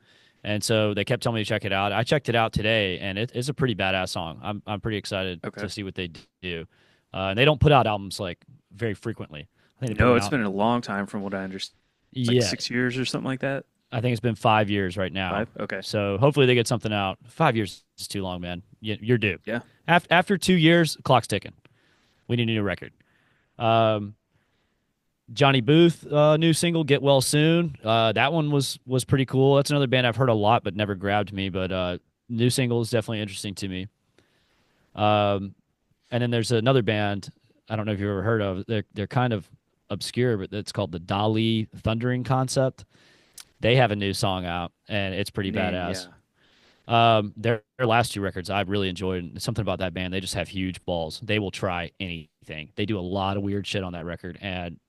and so they kept telling me to check it out. I checked it out today, and it's a pretty badass song. I'm pretty excited Okay. to see what they do. And they don't put out albums like very frequently. I think they put No, one it's out. been a long time from what I understand. Like Yeah, 6 years or something like that. I think it's been 5 years right now. 5. Okay. So hopefully they get something out. 5 years is too long, man. You're due. Yeah. After 2 years, clock's ticking. We need a new record. Um, Johnny Booth, new single, "Get Well Soon." That one was pretty cool. That's another band I've heard a lot but never grabbed me. But new single is definitely interesting to me. Um, and then there's another band I don't know if you've ever heard of. They're kind of obscure, but it's called the Dali Thundering Concept. They have a new song out, and it's pretty Name, yeah. badass. Their last two records I've really enjoyed. Something about that band, they just have huge balls. They will try anything. They do a lot of weird shit on that record, and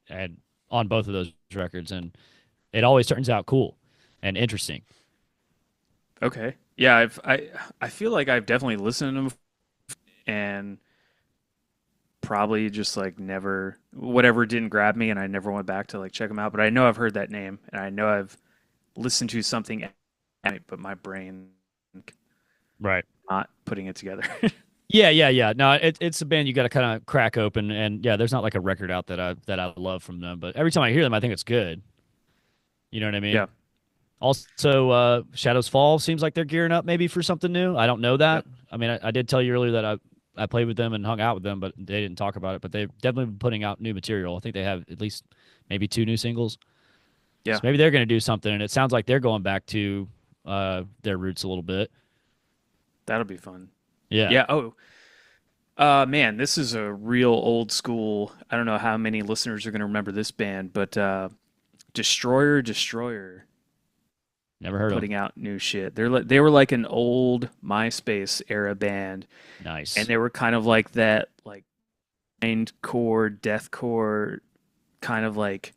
on both of those records, and it always turns out cool and interesting. Okay. Yeah, I feel like I've definitely listened to them and probably just like never whatever didn't grab me and I never went back to like check them out, but I know I've heard that name and I know I've listened to something but my brain Right. not putting it together. Yeah. No, it's a band you got to kind of crack open, and yeah, there's not like a record out that I love from them, but every time I hear them, I think it's good. You know what I mean? Yeah. Also, Shadows Fall seems like they're gearing up maybe for something new. I don't know Yep. that. I mean, I did tell you earlier that I played with them and hung out with them, but they didn't talk about it. But they've definitely been putting out new material. I think they have at least maybe two new singles. So Yeah. maybe they're going to do something, and it sounds like they're going back to their roots a little bit. That'll be fun. Yeah. Yeah. Oh, man, this is a real old school. I don't know how many listeners are going to remember this band, but Destroyer Never heard of them. putting out new shit. They were like an old MySpace era band, and Nice. they were kind of like that like grindcore, deathcore kind of like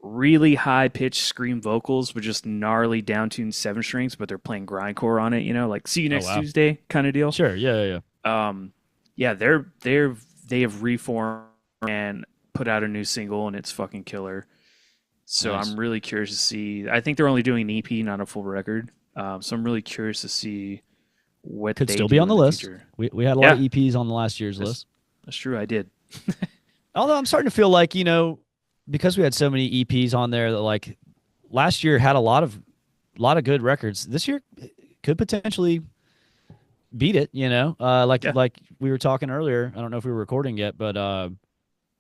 really high pitched scream vocals with just gnarly downtuned seven strings, but they're playing grindcore on it, like See You Oh Next wow. Tuesday kind of deal. Sure. Yeah. Yeah, they have reformed and put out a new single and it's fucking killer. So Nice. I'm really curious to see. I think they're only doing an EP, not a full record. So I'm really curious to see what Could they still be do on in the the list. future. We had a lot Yeah, of EPs on the last year's that's list. that's true. I did. Although I'm starting to feel like, because we had so many EPs on there that like last year had a lot of good records. This year could potentially beat it, like Yeah, like we were talking earlier. I don't know if we were recording yet, but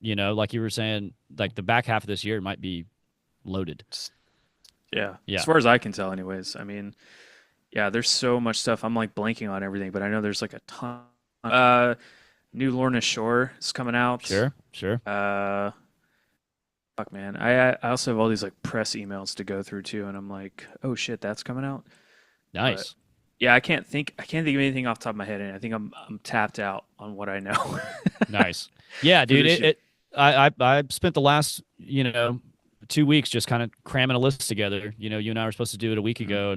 like you were saying, like the back half of this year might be loaded. yeah. As Yeah. far as I can tell, anyways. I mean, yeah. There's so much stuff. I'm like blanking on everything, but I know there's like a ton. New Lorna Shore is coming out. Sure. Uh, fuck, man. I also have all these like press emails to go through too, and I'm like, oh shit, that's coming out. But Nice. yeah, I can't think of anything off the top of my head, and I think I'm tapped out on what I know Nice. Yeah, for dude. this year. I spent the last 2 weeks just kind of cramming a list together. You and I were supposed to do it a week Mhm. ago,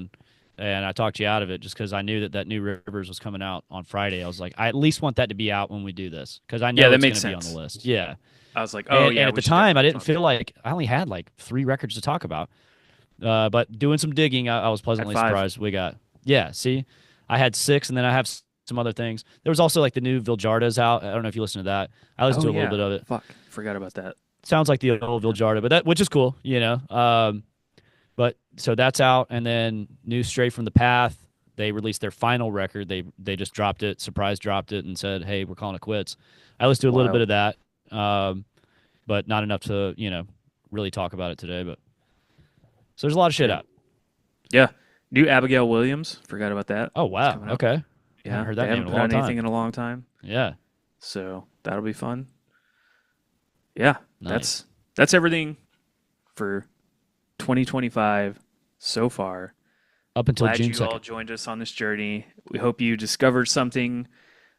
and I talked you out of it just because I knew that new Rivers was coming out on Friday. I was like, I at least want that to be out when we do this because I Yeah, know that it's going makes to be on the sense. list. Yeah, I was like, oh and yeah, at we the should time I definitely didn't talk about feel like I only had like three records to talk about. But doing some digging, I was it. At pleasantly 5. surprised. We got yeah. See, I had six, and then I have some other things. There was also like the new Viljarda's out. I don't know if you listened to that. I listened Oh to a little yeah, bit of it. fuck, forgot about that. Sounds like the old Viljarda, but that which is cool. But so that's out, and then new Stray from the Path. They released their final record. They just dropped it, surprise dropped it, and said, "Hey, we're calling it quits." I listened to a little bit Wild. of that, but not enough to really talk about it today. But so there's a lot of shit Yeah, out. yeah. New Abigail Williams. Forgot about that. Oh It's wow, coming out. okay, I haven't Yeah, heard they that name haven't in a put long out anything time. in a long time, Yeah, so that'll be fun. Yeah, nice. that's everything for 2025 so far. up until Glad June you all 2nd. joined us on this journey. We hope you discovered something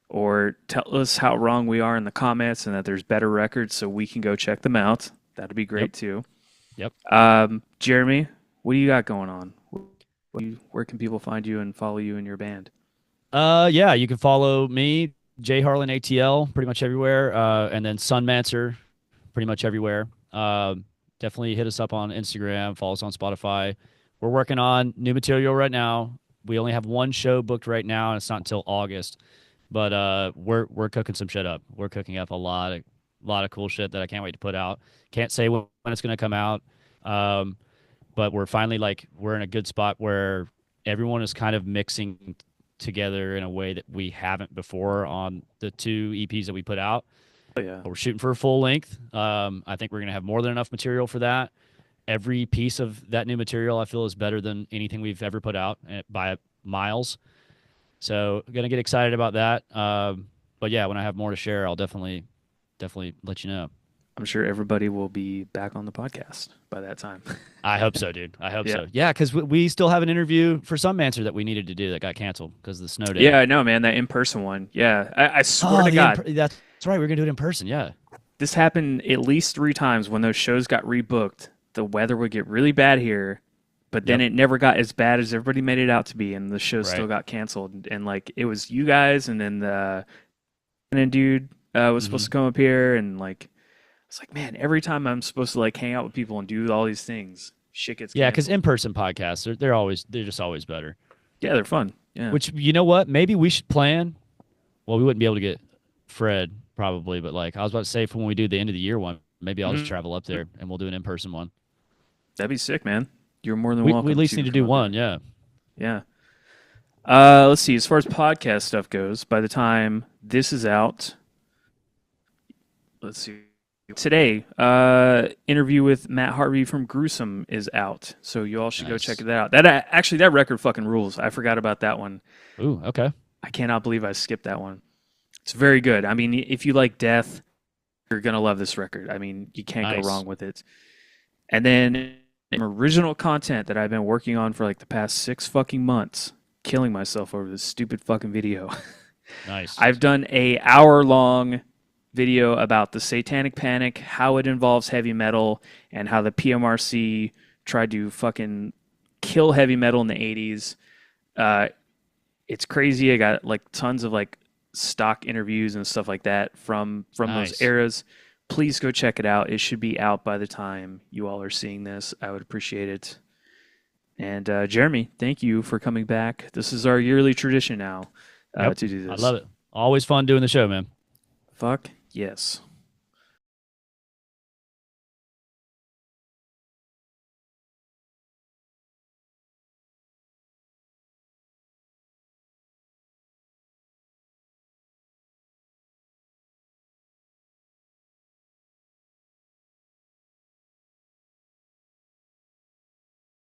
or tell us how wrong we are in the comments and that there's better records so we can go check them out. That'd be Yep. great too. Yep. Jeremy, what do you got going on? Where can people find you and follow you in your band? Yeah, you can follow me, J Harlan ATL, pretty much everywhere, and then Sunmancer, pretty much everywhere. Definitely hit us up on Instagram, follow us on Spotify. We're working on new material right now. We only have one show booked right now, and it's not until August. But we're cooking some shit up. We're cooking up a lot of cool shit that I can't wait to put out. Can't say when it's going to come out. Um, but we're finally like we're in a good spot where everyone is kind of mixing together in a way that we haven't before on the two EPs that we put out. Oh, yeah. But we're shooting for a full length. I think we're going to have more than enough material for that. Every piece of that new material I feel is better than anything we've ever put out by miles. So gonna get excited about that. But yeah, when I have more to share, I'll definitely let you know. I'm sure everybody will be back on the podcast by that time. I hope so, dude. I hope Yeah. so. Yeah, because we still have an interview for Sunmancer that we needed to do that got canceled because of the snow day. Yeah, I know, man. That in-person one. Yeah, I swear to God, that's right. We're gonna do it in person. Yeah. this happened at least 3 times when those shows got rebooked. The weather would get really bad here, but then Yep. it never got as bad as everybody made it out to be, and the show still Right. got canceled. And like it was you guys, and then the and then dude was supposed Hmm. to come up here, and like it's like, man, every time I'm supposed to like hang out with people and do all these things, shit gets Yeah, because canceled. in-person podcasts they're just always better. Yeah, they're fun. Yeah. Which you know what? Maybe we should plan. Well, we wouldn't be able to get Fred probably, but like I was about to say, for when we do the end of the year one, maybe I'll just Mhm. travel up there and we'll do an in-person one. That'd be sick, man. You're more than We welcome at least to need to come do up one. there. Yeah. Yeah. Let's see. As far as podcast stuff goes, by the time this is out, let's see. Today, interview with Matt Harvey from Gruesome is out, so you all should go check Nice. that out. That actually, that record fucking rules. I forgot about that one. Ooh. Okay. I cannot believe I skipped that one. It's very good. I mean, if you like death, you're gonna love this record. I mean, you can't go Nice. wrong with it. And then some original content that I've been working on for like the past 6 fucking months, killing myself over this stupid fucking video. Nice. I've done a hour-long video about the Satanic Panic, how it involves heavy metal, and how the PMRC tried to fucking kill heavy metal in the 80s. Uh, it's crazy. I got like tons of like stock interviews and stuff like that from those Nice. eras. Please go check it out. It should be out by the time you all are seeing this. I would appreciate it. And Jeremy, thank you for coming back. This is our yearly tradition now Yep. to do I this. love it. Always fun doing the show, man. Fuck yes.